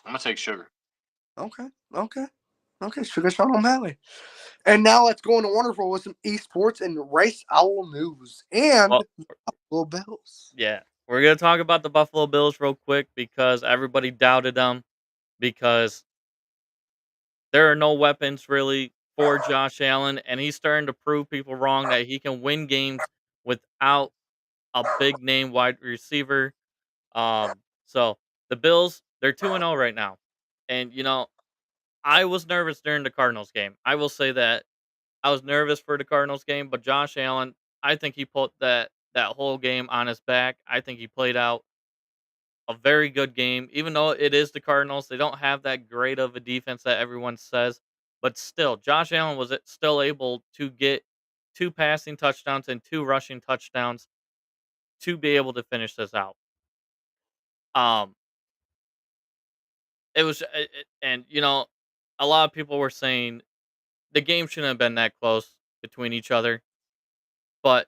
gonna take Sugar. Okay. Sugar Sean O'Malley. And now let's go into Wonderful with some esports and Rice Owl news and Well, Buffalo Bills. Yeah, we're gonna talk about the Buffalo Bills real quick because everybody doubted them because there are no weapons really for Josh Allen, and he's starting to prove people wrong that he can win games without a big name wide receiver. So the Bills, they're 2-0 right now. And I was nervous during the Cardinals game. I will say that. I was nervous for the Cardinals game, but Josh Allen, I think he put that whole game on his back. I think he played out a very good game. Even though it is the Cardinals, they don't have that great of a defense that everyone says. But still, Josh Allen was still able to get 2 passing touchdowns and 2 rushing touchdowns to be able to finish this out. Um, it was, and a lot of people were saying the game shouldn't have been that close between each other. But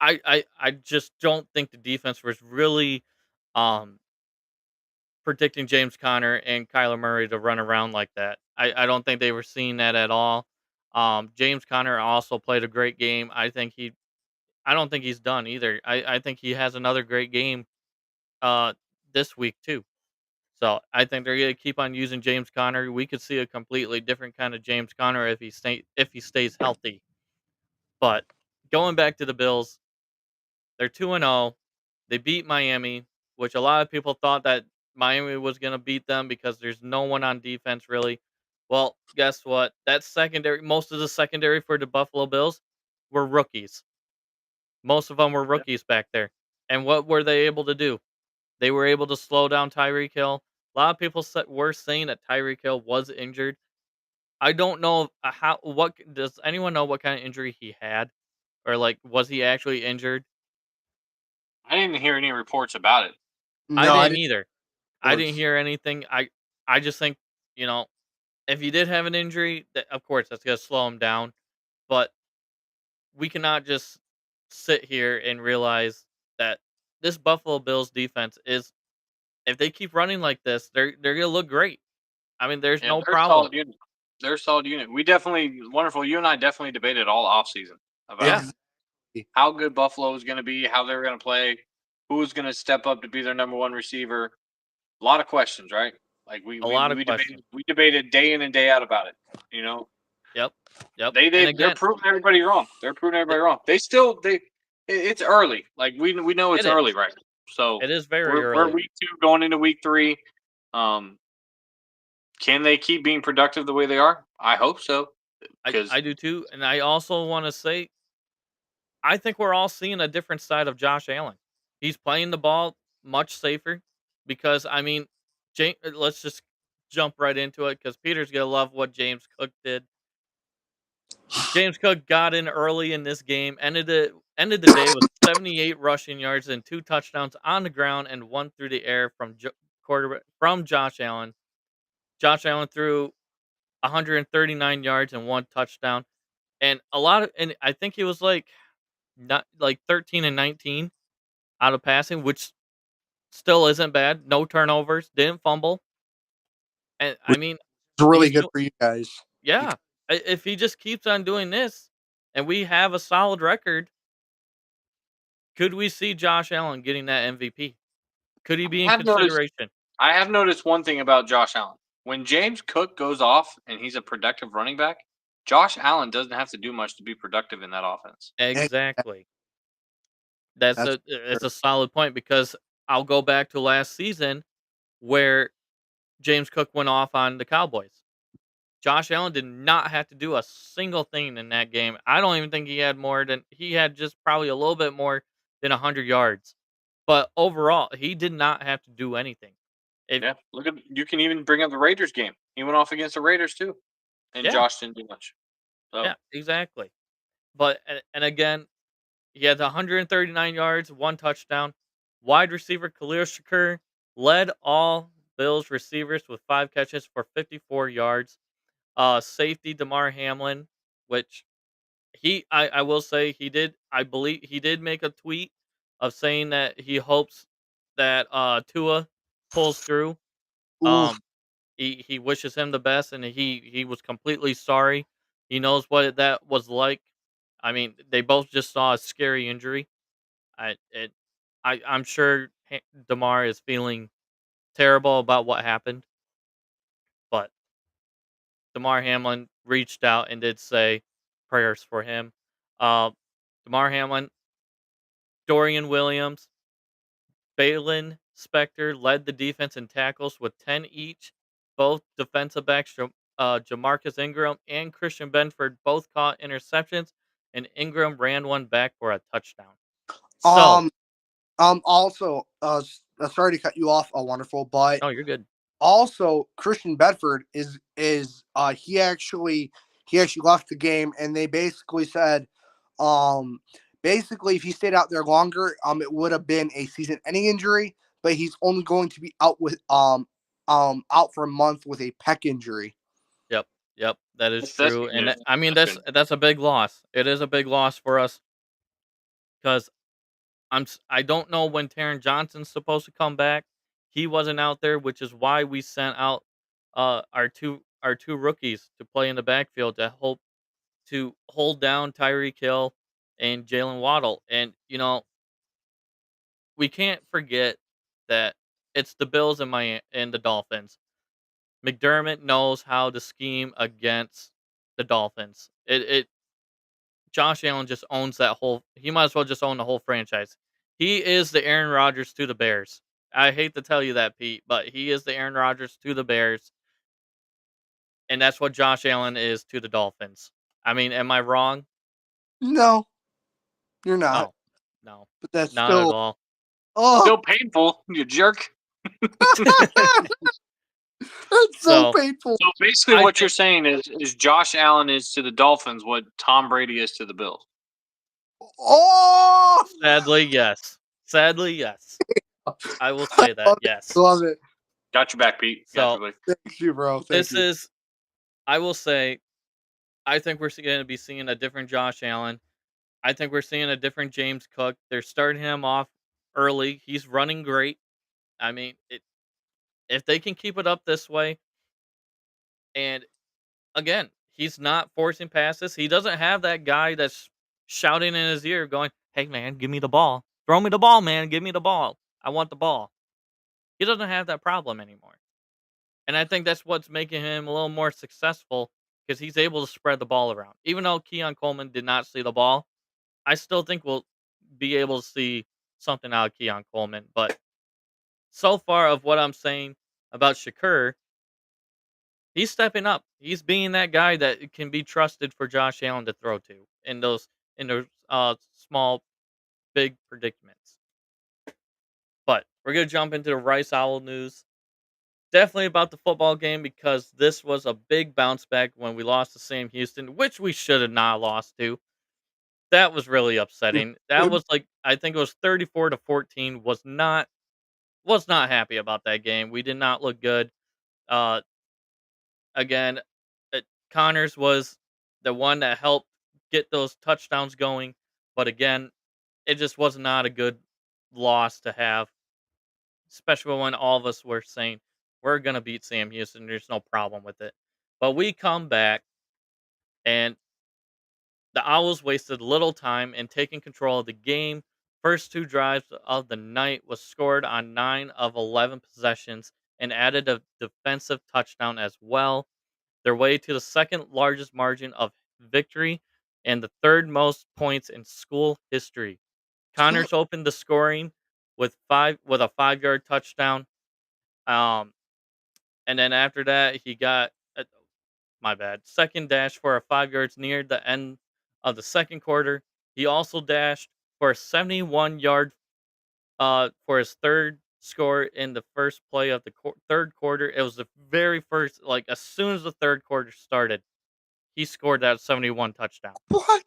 I just don't think the defense was really um predicting James Conner and Kyler Murray to run around like that. I don't think they were seeing that at all. James Conner also played a great game. I don't think he's done either. I think he has another great game uh this week too. So I think they're gonna keep on using James Conner. We could see a completely different kind of James Conner if he stays healthy. But going back to the Bills, they're 2-0. They beat Miami, which a lot of people thought that Miami was going to beat them because there's no one on defense really. Well, guess what? That secondary, most of the secondary for the Buffalo Bills were rookies. Most of them were Yeah. rookies back there. And what were they able to do? They were able to slow down Tyreek Hill. A lot of people were saying that Tyreek Hill was injured. I don't know what does anyone know what kind of injury he had, or like was he actually injured? I didn't hear any reports about it. I No, I didn't didn't. either. I didn't hear anything. I just think, you know, if you did have an injury, that of course that's gonna slow him down. But we cannot just sit here and realize that this Buffalo Bills defense is, if they keep running like this, they're gonna look great. I mean, there's Yeah, no they're a problem. solid unit. They're a solid unit. We definitely wonderful. You and I definitely debated all offseason about Yeah. how good Buffalo was going to be, how they were going to play, who was going to step up to be their number one receiver. A lot of questions, right? Like A lot of questions. we debated day in and day out about it. You know, Yep. Yep. And they're again, proving everybody wrong. They're proving everybody wrong. It's early. Like we know it's it early, is. right? So It is very we're early. week 2 going into week 3. Can they keep being productive the way they are? I hope so. Because I do too. And I also want to say I think we're all seeing a different side of Josh Allen. He's playing the ball much safer because I mean, let's just jump right into it because Peter's gonna love what James Cook did. James Cook got in early in this game, ended the day with 78 rushing yards and 2 touchdowns on the ground and 1 through the air from quarterback from Josh Allen. Josh Allen threw 139 yards and 1 touchdown, and I think he was like not like 13 and 19 out of passing, which still isn't bad. No turnovers, didn't fumble, and I Which mean, is really he's good for you guys. yeah. If he just keeps on doing this, and we have a solid record, could we see Josh Allen getting that MVP? Could he be in I've noticed consideration? I have noticed one thing about Josh Allen. When James Cook goes off and he's a productive running back, Josh Allen doesn't have to do much to be productive in that offense. And Exactly. that's It's a solid point because I'll go back to last season where James Cook went off on the Cowboys. Josh Allen did not have to do a single thing in that game. I don't even think he had just probably a little bit more than 100 yards. But overall, he did not have to do anything. If Yeah, look at you can even bring up the Raiders game. He went off against the Raiders too, and Yeah, Josh didn't do much. So yeah, exactly. But and again, he had 139 yards, 1 touchdown. Wide receiver Khalil Shakur led all Bills receivers with 5 catches for 54 yards. Safety Damar Hamlin, which I will say he did. I believe he did make a tweet of saying that he hopes that Tua pulls through. Oof. Um, he wishes him the best, and he was completely sorry. He knows what that was like. I mean, they both just saw a scary injury. I it I'm sure Damar is feeling terrible about what happened, but Damar Hamlin reached out and did say prayers for him. Uh, Damar Hamlin, Dorian Williams, Balin Spector led the defense in tackles with 10 each. Both defensive backs, Jamarcus Ingram and Christian Benford, both caught interceptions, and Ingram ran one back for a touchdown. So, Um. Also, sorry to cut you off. Wonderful, but oh, you're good. also Christian Bedford he actually left the game, and they basically said, basically if he stayed out there longer, it would have been a season-ending injury, but he's only going to be out with out for a month with a pec injury. Yep, yep, that is That's true, good and news. I mean That's good. that's a big loss. It is a big loss for us because I don't know when Taron Johnson's supposed to come back. He wasn't out there, which is why we sent out our two rookies to play in the backfield to hope to hold down Tyreek Hill and Jalen Waddle. And we can't forget that it's the Bills and the Dolphins. McDermott knows how to scheme against the Dolphins. It Josh Allen just owns that whole. He might as well just own the whole franchise. He is the Aaron Rodgers to the Bears. I hate to tell you that, Pete, but he is the Aaron Rodgers to the Bears, and that's what Josh Allen is to the Dolphins. I mean, am I wrong? No, you're not. No, no, But that's not at still all. oh, Still painful, you jerk. that's so So painful. So basically, I what you're think saying is Josh Allen is to the Dolphins what Tom Brady is to the Bills. Oh, sadly, yes. Sadly, yes. I will I say that. Yes. love it. Got your back, Pete. Got So your back. Thank you, bro. Thank this you. is. I will say. I think we're going to be seeing a different Josh Allen. I think we're seeing a different James Cook. They're starting him off early. He's running great. I mean, if they can keep it up this way, and again, he's not forcing passes. He doesn't have that guy that's shouting in his ear, going, "Hey, man, give me the ball. Throw me the ball, man. Give me the ball. I want the ball." He doesn't have that problem anymore. And I think that's what's making him a little more successful because he's able to spread the ball around. Even though Keon Coleman did not see the ball, I still think we'll be able to see something out of Keon Coleman. But so far of what I'm saying about Shakur, he's stepping up. He's being that guy that can be trusted for Josh Allen to throw to in those small big predicaments. But we're gonna jump into the Rice Owl news. Definitely about the football game because this was a big bounce back when we lost to Sam Houston, which we should have not lost to. That was really upsetting. That was like I think it was 34-14. Was not happy about that game. We did not look good. Uh, again, Connors was the one that helped get those touchdowns going, but again, it just was not a good loss to have, especially when all of us were saying we're gonna beat Sam Houston. There's no problem with it, but we come back and the Owls wasted little time in taking control of the game. First two drives of the night was scored on 9 of 11 possessions and added a defensive touchdown as well. Their way to the second largest margin of victory and the third most points in school history. Connors opened the scoring with a 5-yard touchdown. Um, and then after that, he got my bad. Second dash for a 5 yards near the end of the second quarter. He also dashed for a 71-yard for his third score in the first play of the third quarter. It was the very first, like as soon as the third quarter started, he scored that 71 touchdown. What?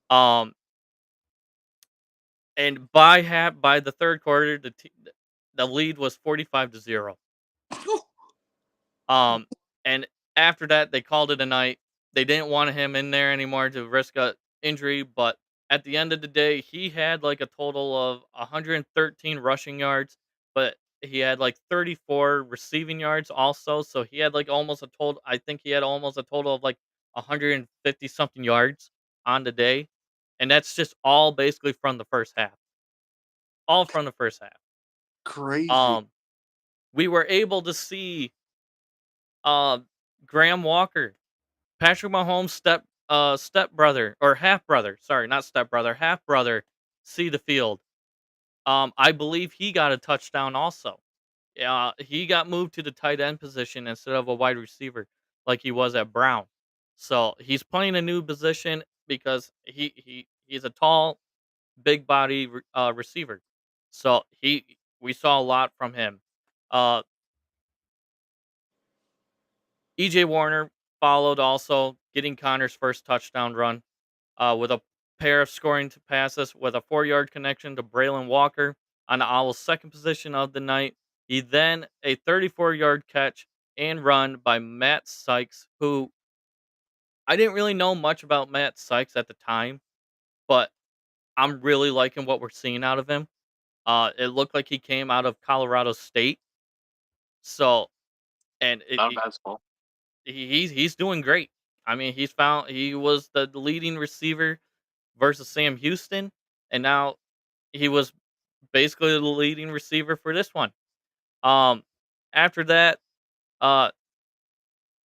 Um, and by the third quarter, the lead was 45-0. Um, and After that, they called it a night. They didn't want him in there anymore to risk a injury, but at the end of the day, he had like a total of 113 rushing yards, but he had like 34 receiving yards also. So he had like almost a total. I think he had almost a total of like 150 something yards on the day, and that's just all basically from the first half. All from the first half. Crazy. Um, we were able to see uh Graham Walker, Patrick Mahomes' step brother or half brother. Sorry, not step brother, half brother. See the field. I believe he got a touchdown also. He got moved to the tight end position instead of a wide receiver like he was at Brown. So he's playing a new position because he's a tall, big body receiver. So we saw a lot from him. Uh, EJ Warner followed also, getting Connor's first touchdown run with a pair of scoring passes with a 4-yard connection to Braylon Walker on the Owls' second position of the night. He then a 34-yard catch and run by Matt Sykes, who I didn't really know much about Matt Sykes at the time, but I'm really liking what we're seeing out of him. It looked like he came out of Colorado State, so and Not a bad school. he's doing great. I mean, he was the leading receiver versus Sam Houston, and now he was basically the leading receiver for this one. Um, After that, uh,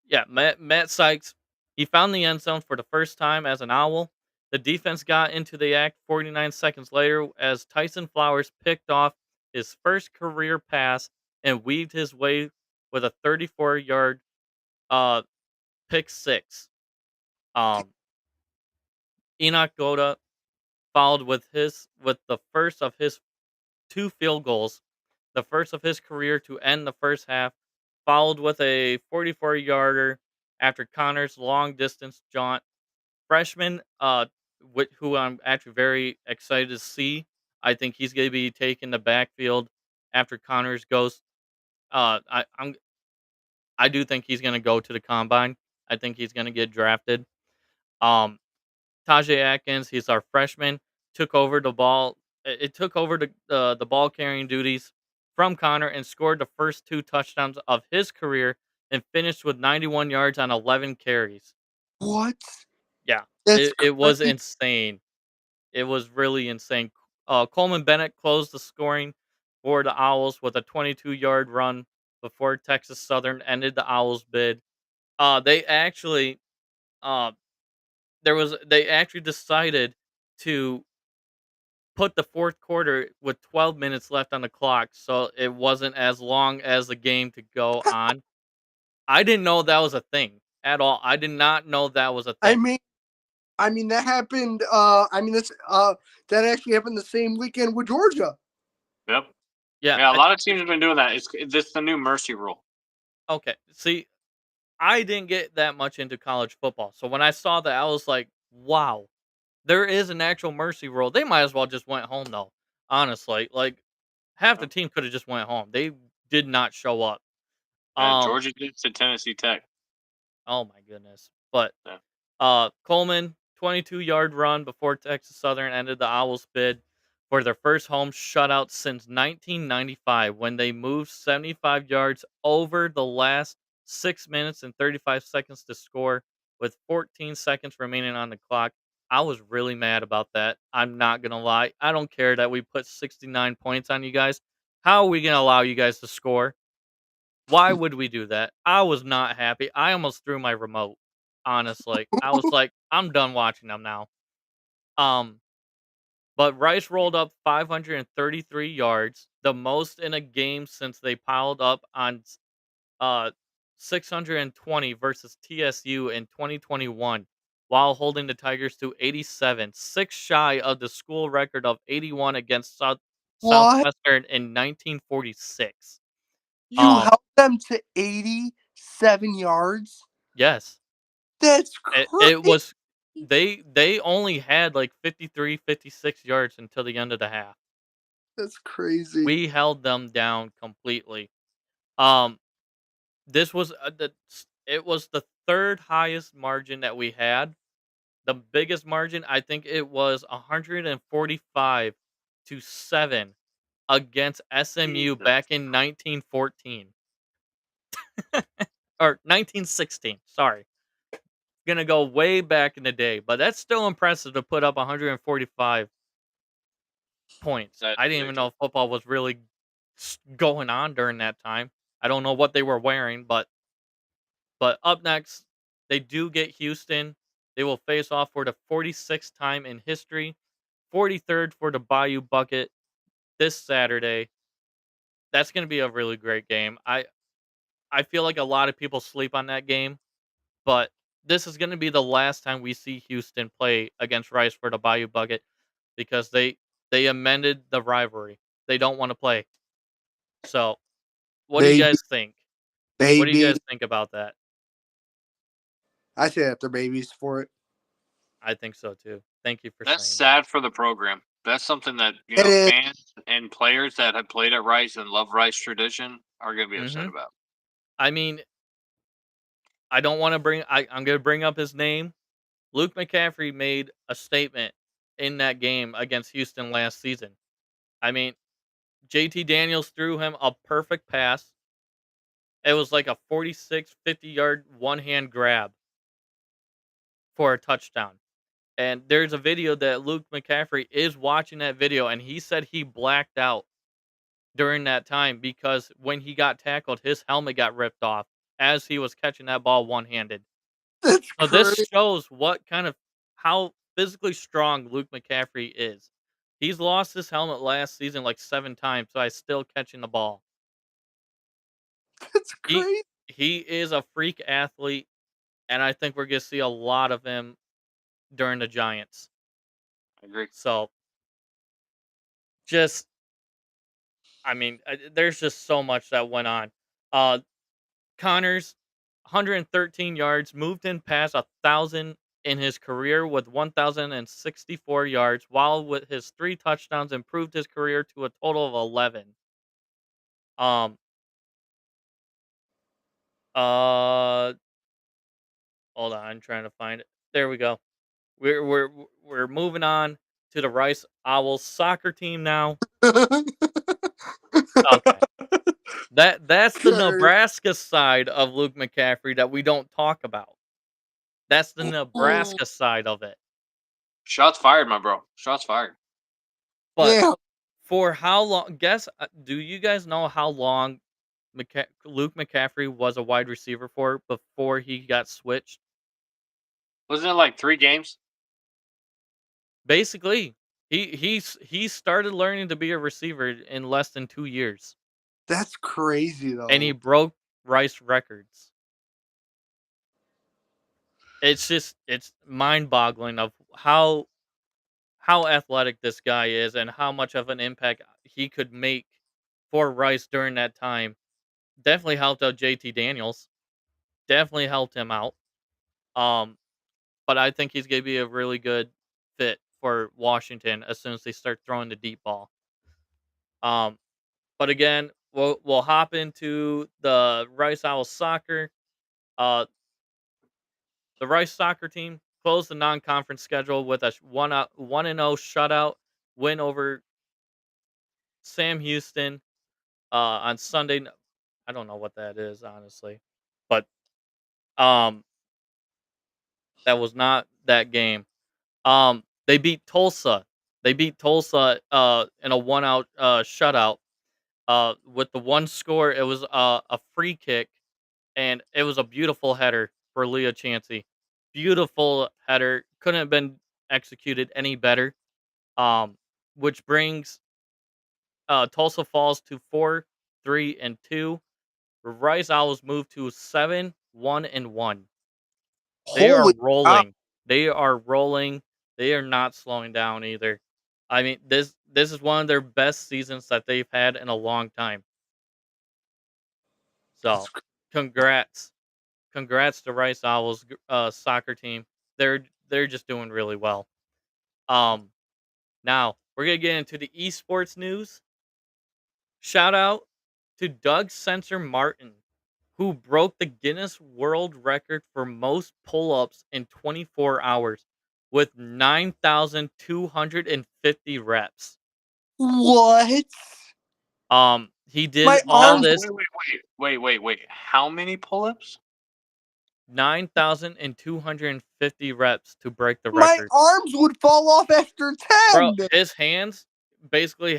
yeah, Matt Sykes, he found the end zone for the first time as an Owl. The defense got into the act 49 seconds later as Tyson Flowers picked off his first career pass and weaved his way with a 34-yard uh pick six. Um, Enoch Goda followed with the first of his two field goals, the first of his career to end the first half, followed with a 44-yarder after Connor's long distance jaunt. Freshman, who I'm actually very excited to see. I think he's going to be taking the backfield after Connors goes. I do think he's going to go to the combine. I think he's going to get drafted. Um, Tajay Atkins, he's our freshman, took over the ball. It took over the ball carrying duties from Connor and scored the first two touchdowns of his career and finished with 91 yards on 11 carries. What? Yeah, That's it was crazy. insane. It was really insane. Coleman Bennett closed the scoring for the Owls with a 22-yard run before Texas Southern ended the Owls' bid. They actually uh, they actually decided to put the fourth quarter with 12 minutes left on the clock, so it wasn't as long as the game to go on. I didn't know that was a thing at all. I did not know that was a I thing. mean, that happened. That's that actually happened the same weekend with Georgia. Yep. Yeah. Yeah, a lot of teams have been doing that. It's the new mercy rule. Okay. See, I didn't get that much into college football, so when I saw that, I was like, "Wow, there is an actual mercy rule." They might as well just went home though. Honestly, like half the Yep. team could have just went home. They did not show up. Yeah, Um. Georgia did to Tennessee Tech. Oh my goodness. But Yeah. Coleman, 22-yard run before Texas Southern ended the Owls' bid for their first home shutout since 1995 when they moved 75 yards over the last 6 minutes and 35 seconds to score with 14 seconds remaining on the clock. I was really mad about that. I'm not going to lie. I don't care that we put 69 points on you guys. How are we going to allow you guys to score? Why would we do that? I was not happy. I almost threw my remote. Honestly, I was like, I'm done watching them now. Um, but Rice rolled up 533 yards, the most in a game since they piled up on uh 620 versus TSU in 2021, while holding the Tigers to 87, six shy of the school record of 81 against What? Southwestern in 1946. You Um, held them to 87 yards? yes. That's It crazy. was they only had like 53, 56 yards until the end of the half. That's crazy. We held them down completely. Um, this was It was the third highest margin that we had. The biggest margin, I think it was 145-7 against SMU Jesus. back in 1914 or 1916. Sorry, gonna go way back in the day, but that's still impressive to put up 145 points. That's I didn't even know ridiculous. football was really going on during that time. I don't know what they were wearing, but up next, they do get Houston. They will face off for the 46th time in history, 43rd for the Bayou Bucket this Saturday. That's going to be a really great game. I feel like a lot of people sleep on that game, but this is going to be the last time we see Houston play against Rice for the Bayou Bucket because they amended the rivalry. They don't want to play. So, what do you Baby, guys think? What do you baby. guys think about that? I say that they're babies for it. I think so too. Thank you for That's saying sad for the program. That's something that It is. fans and players that have played at Rice and love Rice tradition are going to be that. upset about. I mean, I don't want to bring. I'm going to bring up his name. Luke McCaffrey made a statement in that game against Houston last season. I mean, JT Daniels threw him a perfect pass. It was like a 46, 50-yard one-hand grab for a touchdown. And there's a video that Luke McCaffrey is watching that video, and he said he blacked out during that time because when he got tackled, his helmet got ripped off as he was catching that ball one-handed. That's So this crazy. shows how physically strong Luke McCaffrey is. He's lost his helmet last season like 7 times, so he's still catching the ball. That's He crazy. he is a freak athlete, and I think we're gonna see a lot of him during the Giants. I agree. So just, I mean, there's just so much that went on. Uh, Connors, 113 yards, moved in past 1,000 in his career with 1,064 yards, while with his 3 touchdowns improved his career to a total of 11. Um, uh, hold on, I'm trying to find it. There we go. We're moving on to the Rice Owls soccer team now. Okay. That's the Kurt. Nebraska side of Luke McCaffrey that we don't talk about. That's the Oh, Nebraska side of it. Shots fired, my bro. Shots fired. But yeah. for how long? Do you guys know how long Luke McCaffrey was a wide receiver for before he got switched? Wasn't it like 3 games? Basically, he started learning to be a receiver in less than 2 years, That's crazy and he though. broke Rice records. It's mind-boggling of how athletic this guy is and how much of an impact he could make for Rice during that time. Definitely helped out JT Daniels. Definitely helped him out. Um, but I think he's going to be a really good fit for Washington as soon as they start throwing the deep ball. Um, but again, we'll hop into the Rice Owls soccer. Uh, the Rice soccer team closed the non-conference schedule with a 1-0 shutout win over Sam Houston on Sunday. I don't know what that is honestly, but um, that was not that game. They beat Tulsa. They beat Tulsa in a one-out shutout. With the one score, it was a free kick, and it was a beautiful header for Leah Chansey. Beautiful header, couldn't have been executed any better. Um, which brings Tulsa Falls to 4-3-2. Rice Owls move to 7-1-1. They are Holy cow. rolling. They are rolling. They are not slowing down either. I mean, this is one of their best seasons that they've had in a long time. That's So, congrats, congrats to Rice Owls soccer team. They're just doing really well. Um, Now we're gonna get into the esports news. Shout out to Doug Sensor Martin, who broke the Guinness World Record for most pull-ups in 24 hours with 9,250 reps. What? He did My all arms- this Wait. How many pull-ups? 9,250 reps to break the My record. arms would fall off after 10. Bro, his hands basically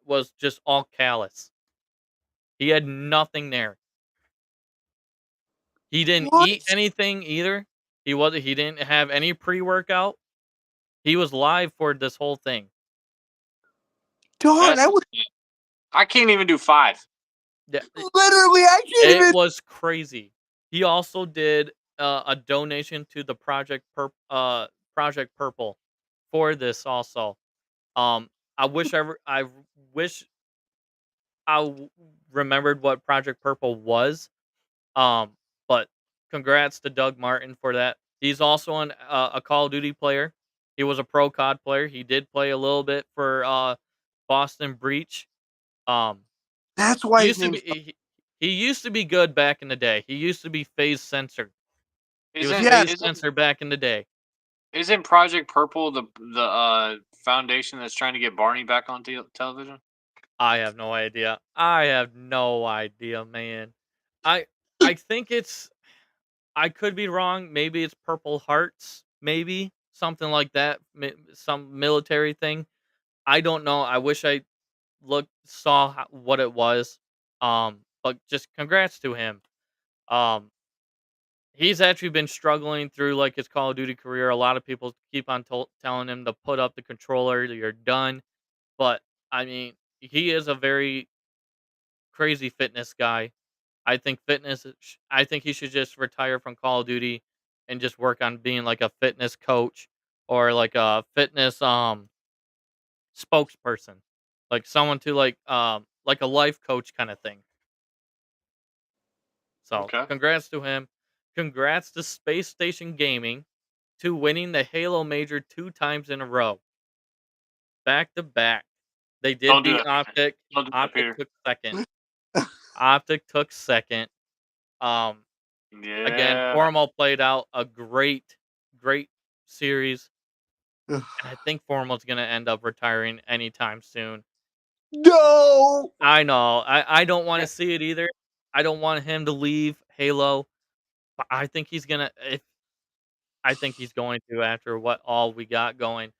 was just all callous. He had nothing there. He didn't What? eat anything either. He didn't have any pre-workout. He was live for this whole thing. Dog, I can't even do 5. Yeah, literally, I can't it even. was crazy. He also did a donation to the Project Purple for this also. I wish remembered what Project Purple was. But congrats to Doug Martin for that. He's also a Call of Duty player. He was a pro COD player. He did play a little bit for Boston Breach. That's why He his used to name's. be he used to be good back in the day. He used to be phase censored. He was Isn't phase isn't censored back in the day. isn't Project Purple the foundation that's trying to get Barney back on television? I have no idea. I have no idea, man. I think it's I could be wrong. Maybe it's Purple Hearts, maybe something like that, some military thing. I don't know. I wish I saw what it was. But just congrats to him. Um, he's actually been struggling through like his Call of Duty career. A lot of people keep on telling him to put up the controller. You're done. But I mean, he is a very crazy fitness guy. I think he should just retire from Call of Duty and just work on being like a fitness coach or like a fitness spokesperson. Like someone to like a life coach kind of thing. So, Okay. congrats to him. Congrats to Space Station Gaming to winning the Halo Major 2 times in a row. Back to back. They did Don't do beat that. Optic. Don't do that, Optic Peter. took second. Optic took second. Again, Yeah. Formal played out a great series, Ugh. and I think Formal's gonna end up retiring anytime soon. No. I know. I don't want to see it either. I don't want him to leave Halo, but I think he's gonna. If I think he's going to after what all we got going.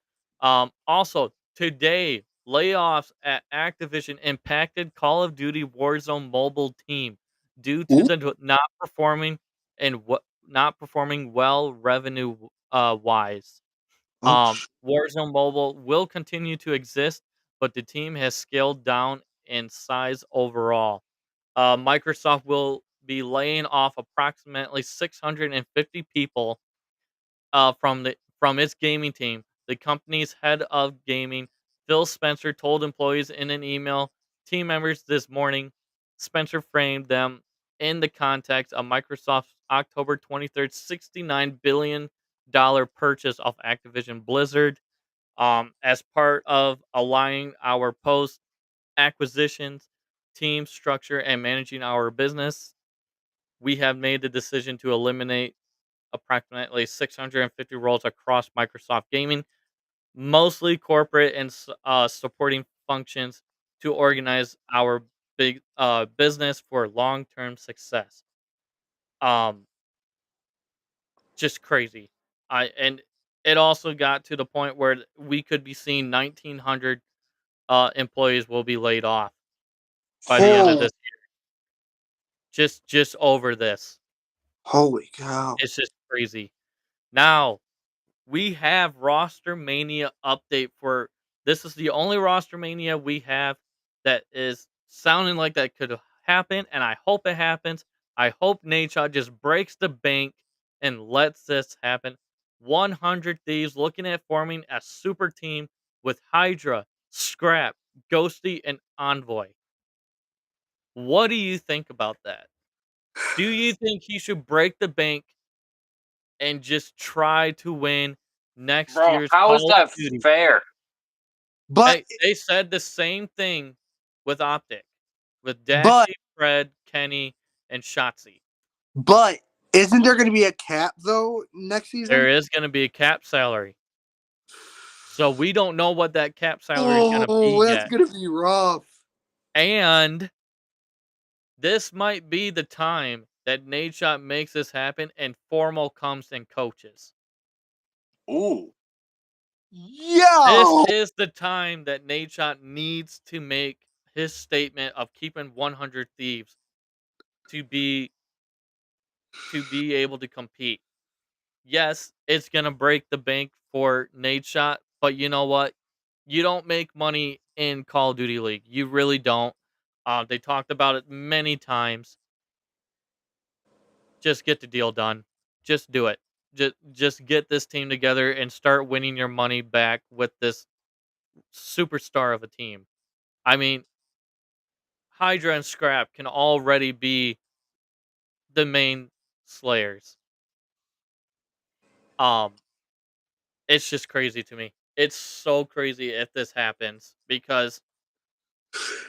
Also today, layoffs at Activision impacted Call of Duty Warzone mobile team due to Ooh. the not performing well revenue wise. Oh, Warzone Mobile will continue to exist, but the team has scaled down in size overall. Microsoft will be laying off approximately 650 people from its gaming team. The company's head of gaming, Phil Spencer, told employees in an email team members this morning. Spencer framed them in the context of Microsoft's October 23rd $69 billion purchase of Activision Blizzard. As part of aligning our post acquisitions team structure and managing our business, we have made the decision to eliminate approximately 650 roles across Microsoft Gaming, mostly corporate and supporting functions to organize our big business for long-term success. Um, just crazy. And it also got to the point where we could be seeing 1,900 employees will be laid off by the end of holy, this year. Just over this. holy cow! It's just crazy. Now, we have Roster Mania update for this is the only Roster Mania we have that is sounding like that could happen, and I hope it happens. I hope Nadeshot just breaks the bank and lets this happen. 100 Thieves looking at forming a super team with Hydra, Scrap, Ghosty, and Envoy. What do you think about that? Do you think he should break the bank and just try to win next Bro, year's how is Call of that Duty? fair? But Hey, they said the same thing with Optic, with but Dashy, Fred, Kenny, and Shotzi. But isn't there going to be a cap though next season? There is going to be a cap salary. So we don't know what that cap salary is going to be that's yet. going to be rough. And this might be the time that Nadeshot makes this happen and Formal comes and coaches. Ooh. Yeah. This is the time that Nadeshot needs to make his statement of keeping 100 Thieves to be able to compete. Yes, it's going to break the bank for Nadeshot, but you know what? You don't make money in Call of Duty League. You really don't. They talked about it many times. Just get the deal done. Just do it. Just get this team together and start winning your money back with this superstar of a team. I mean, Hydra and Scrap can already be the main slayers. It's just crazy to me. It's so crazy if this happens because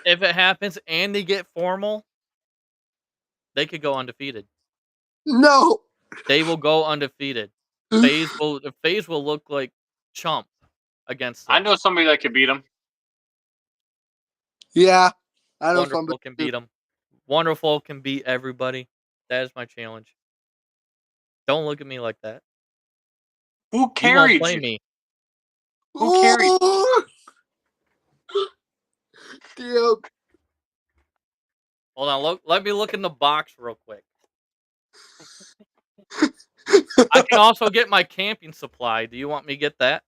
if it happens and they get Formal, they could go undefeated. No. They will go undefeated. FaZe will look like chump against them. I know somebody that could beat him. Yeah. I know Wonderful somebody can beat them. Wonderful can beat everybody. That is my challenge. Don't look at me like that. Who You won't carried play you? me. Who carried? Ooh. Damn. Hold on. Let me look in the box real quick. I can also get my camping supply. Do you want me to get that?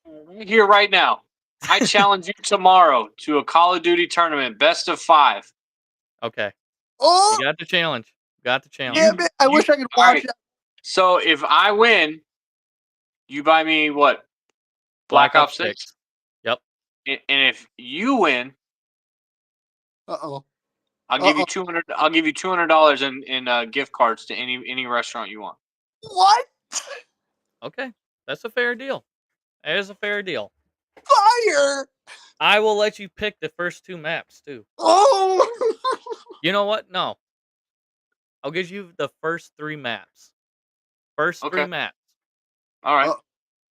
Right here, right now. I challenge you tomorrow to a Call of Duty tournament, best of 5. Okay. Oh, You got the challenge. Got the challenge. damn it. I wish I could all watch right. it. So if I win, you buy me what? Black Ops 6? Yep. And if you win, Uh-oh. I'll give you $200 in gift cards to any restaurant you want. What? Okay. That's a fair deal. That is a fair deal. Fire. I will let you pick the first 2 maps too. Oh. You know what? No. I'll give you the first 3 maps. First 3 Okay. maps. All right.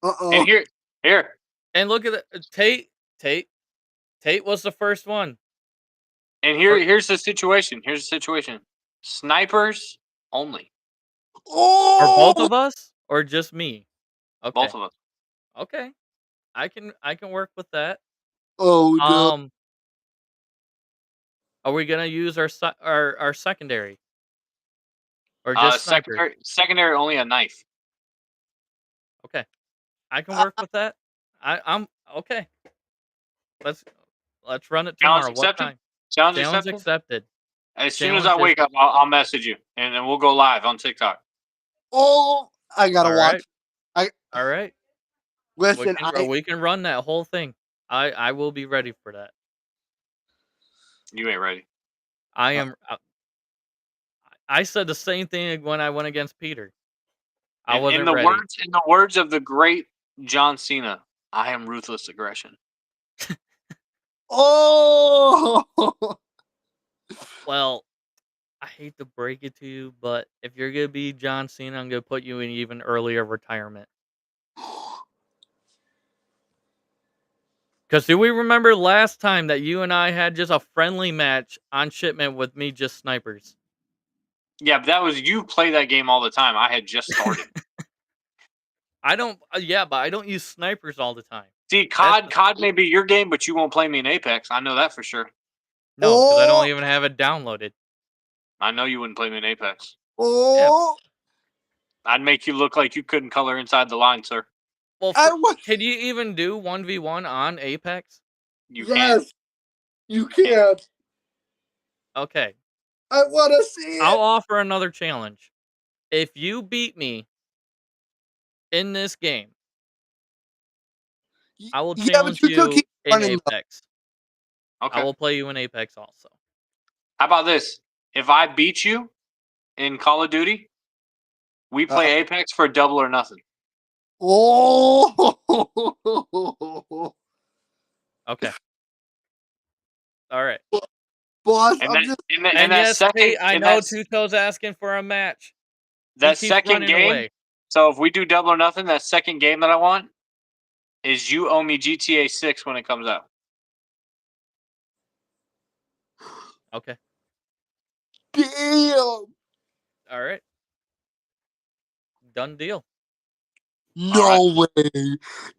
Uh-oh. And here. And look at it. Tate was the first one. And here's the situation. Snipers only. Oh. Are both of us or just me? Okay. Both of us. Okay. I can work with that. Oh, no. Are we gonna use our secondary or just snipers? Secondary only a knife. Okay, I can work with that. I'm okay. Let's run it tomorrow. Challenge What accepted? time? Challenge Challenge accepted? accepted. As soon as Challenge I wake up, I'll message you, and then we'll go live on TikTok. Oh, I gotta All watch. right. All right. Listen, We can run that whole thing. I will be ready for that. You ain't ready. I am. I said the same thing when I went against Peter. I wasn't in the ready. words of the great John Cena, I am ruthless aggression. Oh. Well, I hate to break it to you, but if you're gonna be John Cena, I'm gonna put you in even earlier retirement. Because do we remember last time that you and I had just a friendly match on shipment with me just snipers? Yeah, but that was you play that game all the time. I had just started. I don't. Yeah, but I don't use snipers all the time. See, COD may be your game, but you won't play me in Apex. I know that for sure. No, because I Oh. don't even have it downloaded. I know you wouldn't play me in Apex. Oh. I'd make you look like you couldn't color inside the line, sir. Well, I was. can you even do 1v1 on Apex? You Yes. can't. You can't. Okay. I want to see it. I'll offer another challenge. If you beat me in this game, I will Yeah, but challenge you still you keep in running, though. Apex. Okay. I will play you in Apex also. How about this? If I beat you in Call of Duty, we play Apex for double or nothing. Oh. Okay. All right. boss. And I'm that, just And that yes, second, Tate, I and know that's Two Toes asking for a match. that He keeps second running game. away. So if we do double or nothing, that second game that I want is you owe me GTA 6 when it comes out. Okay. damn. All right. Done deal. No way.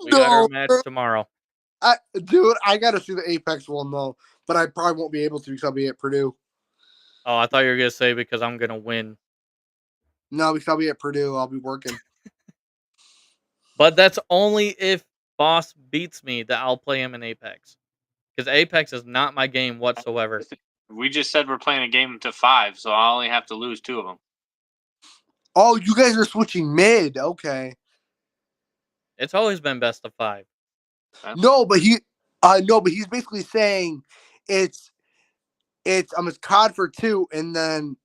We got our No. match tomorrow. Dude, I gotta see the Apex one though, but I probably won't be able to because I'll be at Purdue. Oh, I thought you were gonna say because I'm gonna win. No, because I'll be at Purdue. I'll be working. But that's only if Boss beats me that I'll play him in Apex. Because Apex is not my game whatsoever. We just said we're playing a game to 5, so I only have to lose 2 of them. Oh, you guys are switching mid. Okay. It's always been best of 5. No, but he's basically saying it's it's COD for 2 and then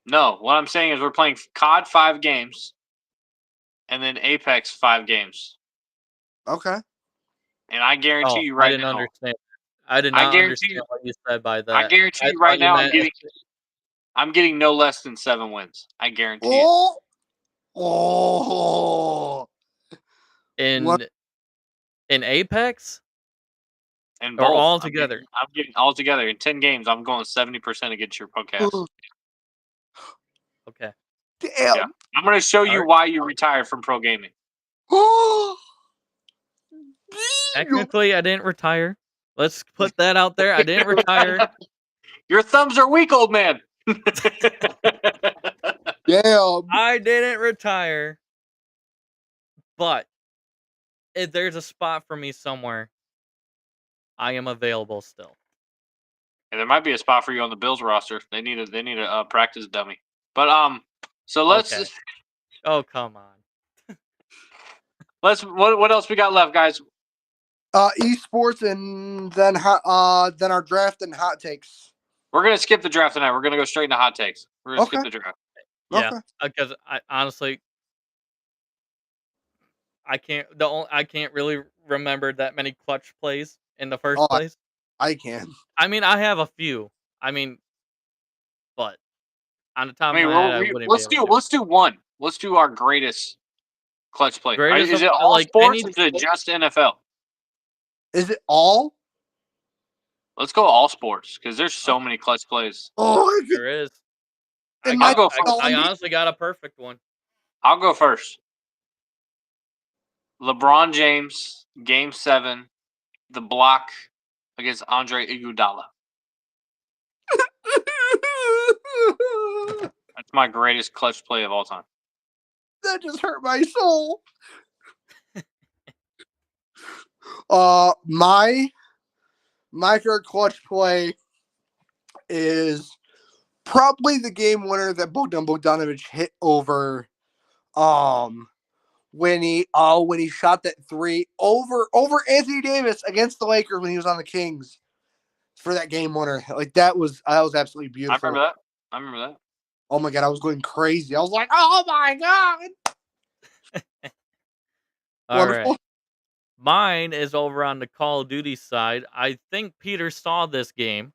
No, what I'm saying is we're playing COD 5 games, and then Apex 5 games. okay. And I guarantee Oh, you I right didn't now. understand. I did I not guarantee understand you. what you said by that. I guarantee you thought right now. meant I'm getting no less than 7 wins. I guarantee it. Oh, oh. What? in Apex And or both all I'm together. getting all together in 10 games. I'm going 70% against your podcast. Okay. Damn. Yeah. I'm going to show you Alright. why you retired from pro gaming. Oh. Technically, I didn't retire. Let's put that out there. I didn't retire. Your thumbs are weak, old man. Damn. I didn't retire. But if there's a spot for me somewhere, I am available still. And there might be a spot for you on the Bills roster. They need a practice dummy. But so let's Okay. Oh, come on. what else we got left, guys? Esports and then our draft and hot takes. We're gonna skip the draft tonight. We're gonna go straight into hot takes. We're gonna skip the draft. Yeah, Okay. because I honestly I can't really remember that many clutch plays in the first place. I can. I mean, I have a few. I mean, but on the top I mean, of my head, I wouldn't let's be do able to. let's do one. Let's do our greatest clutch play. Greatest Is of- it all like, sports? any- Or is it just NFL? Is it all? Let's go all sports because there's so many clutch plays. Oh, There is. In my- I honestly got a perfect one. I'll go first. LeBron James, Game 7, the block against Andre Iguodala. That's my greatest clutch play of all time. That just hurt my soul. My favorite clutch play is probably the game winner that Bogdan Bogdanovic hit over when he shot that 3 over Anthony Davis against the Lakers when he was on the Kings for that game winner. Like that was absolutely beautiful. I remember that. Oh my god, I was going crazy. I was like, oh my god. All Wonderful. right. Mine is over on the Call of Duty side. I think Peter saw this game.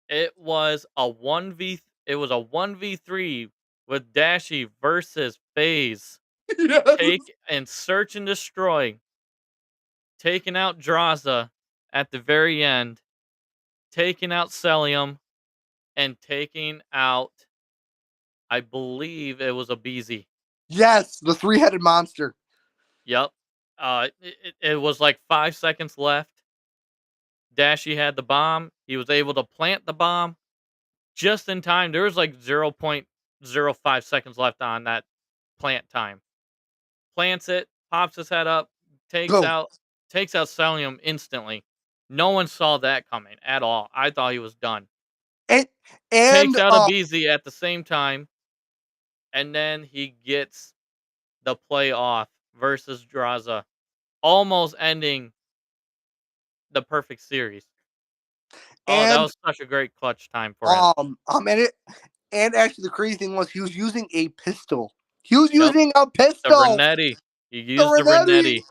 It was a 1v3 with Dashy versus FaZe. Yes. Take and search and destroy. Taking out Draza at the very end. Taking out Celium. And taking out, I believe it was a BZ. Yes, the 3-headed monster. Yep. It was like 5 seconds left. Dashy had the bomb. He was able to plant the bomb just in time. There was like 0.05 seconds left on that plant time. Plants it, pops his head up, takes Boom. out Celium instantly. No one saw that coming at all. I thought he was done. And Takes out a BZ at the same time, and then he gets the play off versus Draza, almost ending the perfect series. Oh, that was such a great clutch time for him. And actually the crazy thing was he was using a pistol. He was using a pistol. The Renetti. He used the Renetti.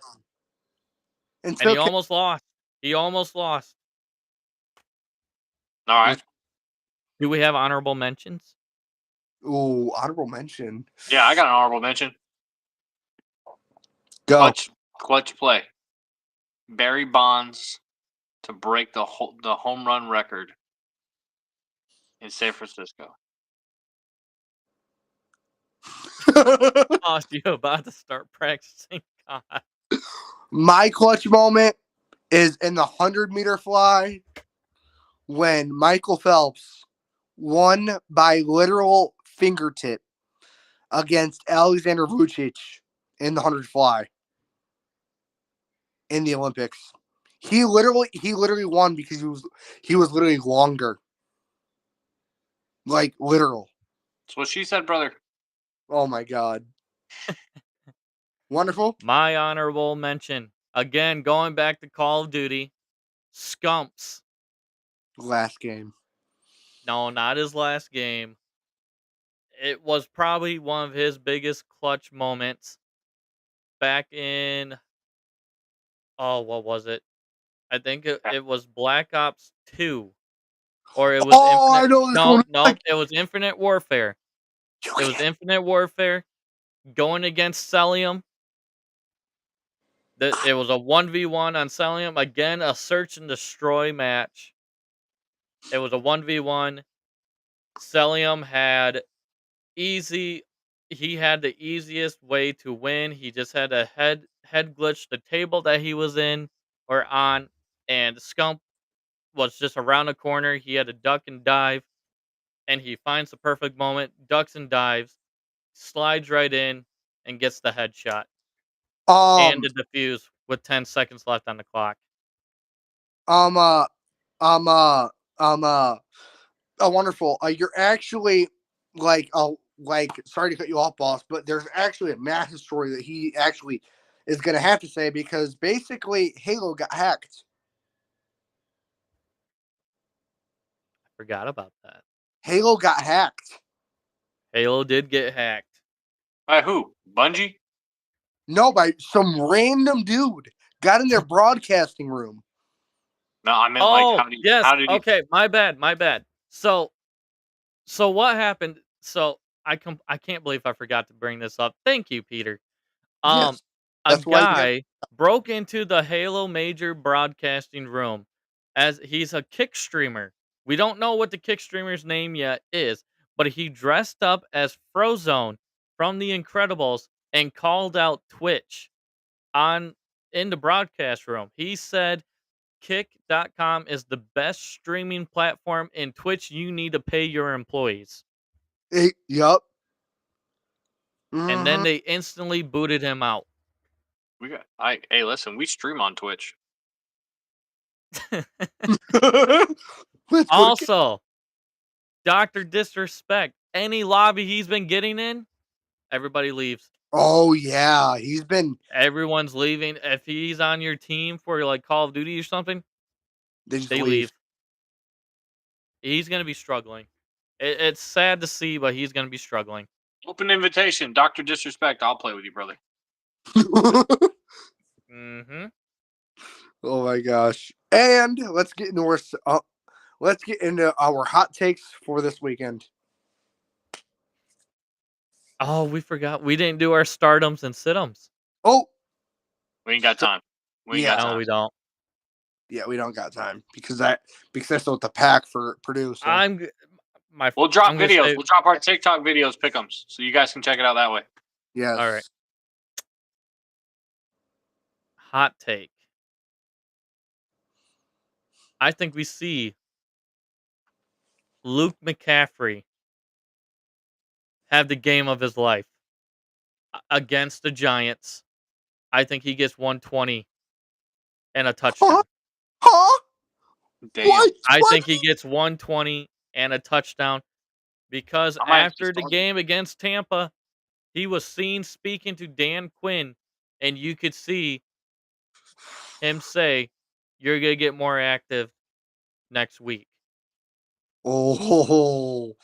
And he almost lost. All right. Do we have honorable mentions? Ooh, honorable mention. Yeah, I got an honorable mention. Go. Clutch play. Barry Bonds to break the home run record in San Francisco. Oh, you about to start practicing? God. My clutch moment is in the 100-meter fly when Michael Phelps won by literal fingertip against Alexander Vucic in the 100 fly in the Olympics. He literally won because he was literally longer. Like literal. That's what she said, brother. Oh my god. Wonderful. My honorable mention. Again, going back to Call of Duty. Scumps. Last game. No, not his last game. It was probably one of his biggest clutch moments back in, what was it? I think it was Black Ops 2. Or it was Oh, I Infinite. know this No, one. no, it was Infinite Warfare. It was Infinite Warfare going against Celium. It was a 1v1 on Celium. Again, a search and destroy match. It was a 1v1. Celium had he had the easiest way to win. He just had a head glitch the table that he was in or on, and Scump was just around the corner. He had to duck and dive, and he finds the perfect moment, ducks and dives, slides right in, and gets the headshot and Um, the defuse with 10 seconds left on the clock. um, uh, um, uh, wonderful. You're actually sorry to cut you off, boss, but there's actually a massive story that he actually is going to have to say because basically Halo got hacked. I forgot about that. Halo got hacked. Halo did get hacked. By who? Bungie? No, by some random dude got in their broadcasting room. No, I meant Yes. how did he? Okay, my bad. So what happened? So I can't believe I forgot to bring this up. Thank you, Peter. Yes, A that's why we have- guy broke into the Halo major broadcasting room as he's a kick streamer. We don't know what the kick streamer's name yet is, but he dressed up as Frozone from The Incredibles and called out Twitch in the broadcast room. He said Kick.com is the best streaming platform, and Twitch, you need to pay your employees. Yup. And then they instantly booted him out. Hey, listen, we stream on Twitch. Also, Dr. Disrespect, any lobby he's been getting in, everybody leaves. Oh yeah, he's been. Everyone's leaving. If he's on your team for like Call of Duty or something, They leave. He's gonna be struggling. It's sad to see, but he's gonna be struggling. Open invitation, Dr. Disrespect. I'll play with you, brother. Mm-hmm. Oh my gosh! And let's get into our hot takes for this weekend. Oh, we forgot. We didn't do our stardoms and situms. Oh, We ain't got time. We ain't got No, time. we don't. yeah, we don't got time because that's what the pack for Purdue. So. We'll drop I'm gonna videos. say- We'll drop our TikTok videos, pick'ems, so you guys can check it out that way. Yes. All right. Hot take. I think we see Luke McCaffrey have the game of his life against the Giants. I think he gets 120 and a touchdown. Huh? Damn. What? I think he gets 120 and a touchdown because I might after just the start game against Tampa, he was seen speaking to Dan Quinn, and you could see him say, "You're gonna get more active next week." Oh,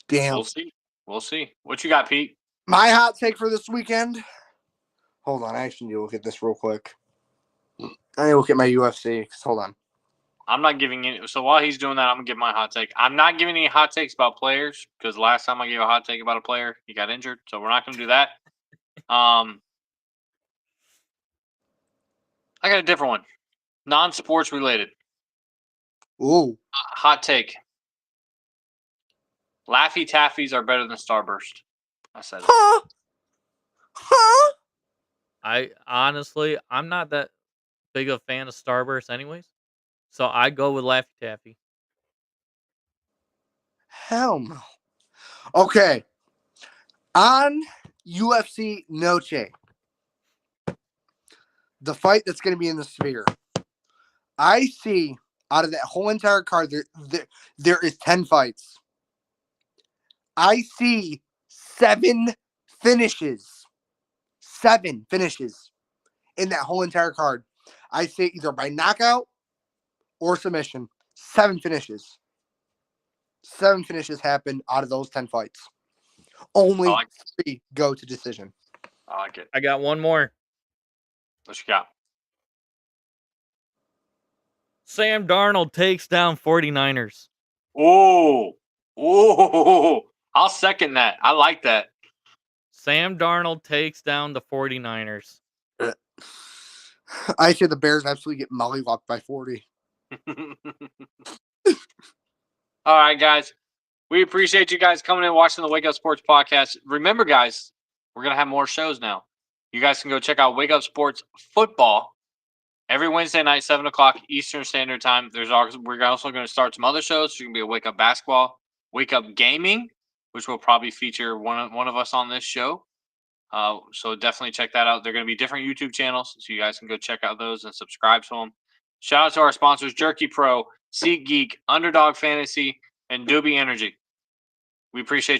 damn. We'll see. We'll see. What you got, Pete? My hot take for this weekend. Hold on, I actually need to look at this real quick. I need to look at my UFC. Hold on. I'm not giving any. So while he's doing that, I'm gonna give my hot take. I'm not giving any hot takes about players because last time I gave a hot take about a player, he got injured. So we're not gonna do that. I got a different one, non-sports related. Ooh. Hot take. Laffy Taffies are better than Starburst. I said it. Huh? Huh? I'm not that big a fan of Starburst, anyways. So I go with Laffy Taffy. Hell no. Okay. On UFC Noche, the fight that's going to be in the Sphere, I see out of that whole entire card, there is 10 fights. I see 7 finishes. 7 finishes in that whole entire card. I say either by knockout or submission. 7 finishes. 7 finishes happen out of those 10 fights. Only 3 go to decision. I like it. I got one more. What you got? Sam Darnold takes down 49ers. Oh, I'll second that. I like that. Sam Darnold takes down the 49ers. I say the Bears absolutely get mollywopped by 40. All right, guys. We appreciate you guys coming in and watching the Wake Up Sports podcast. Remember, guys, we're going to have more shows now. You guys can go check out Wake Up Sports Football every Wednesday night, 7 o'clock Eastern Standard Time. We're also going to start some other shows. There's going to be a Wake Up Basketball, Wake Up Gaming, which will probably feature one of us on this show. So definitely check that out. They're going to be different YouTube channels, so you guys can go check out those and subscribe to them. Shout out to our sponsors, Jerky Pro, SeatGeek, Underdog Fantasy, and Doobie Energy. We appreciate you.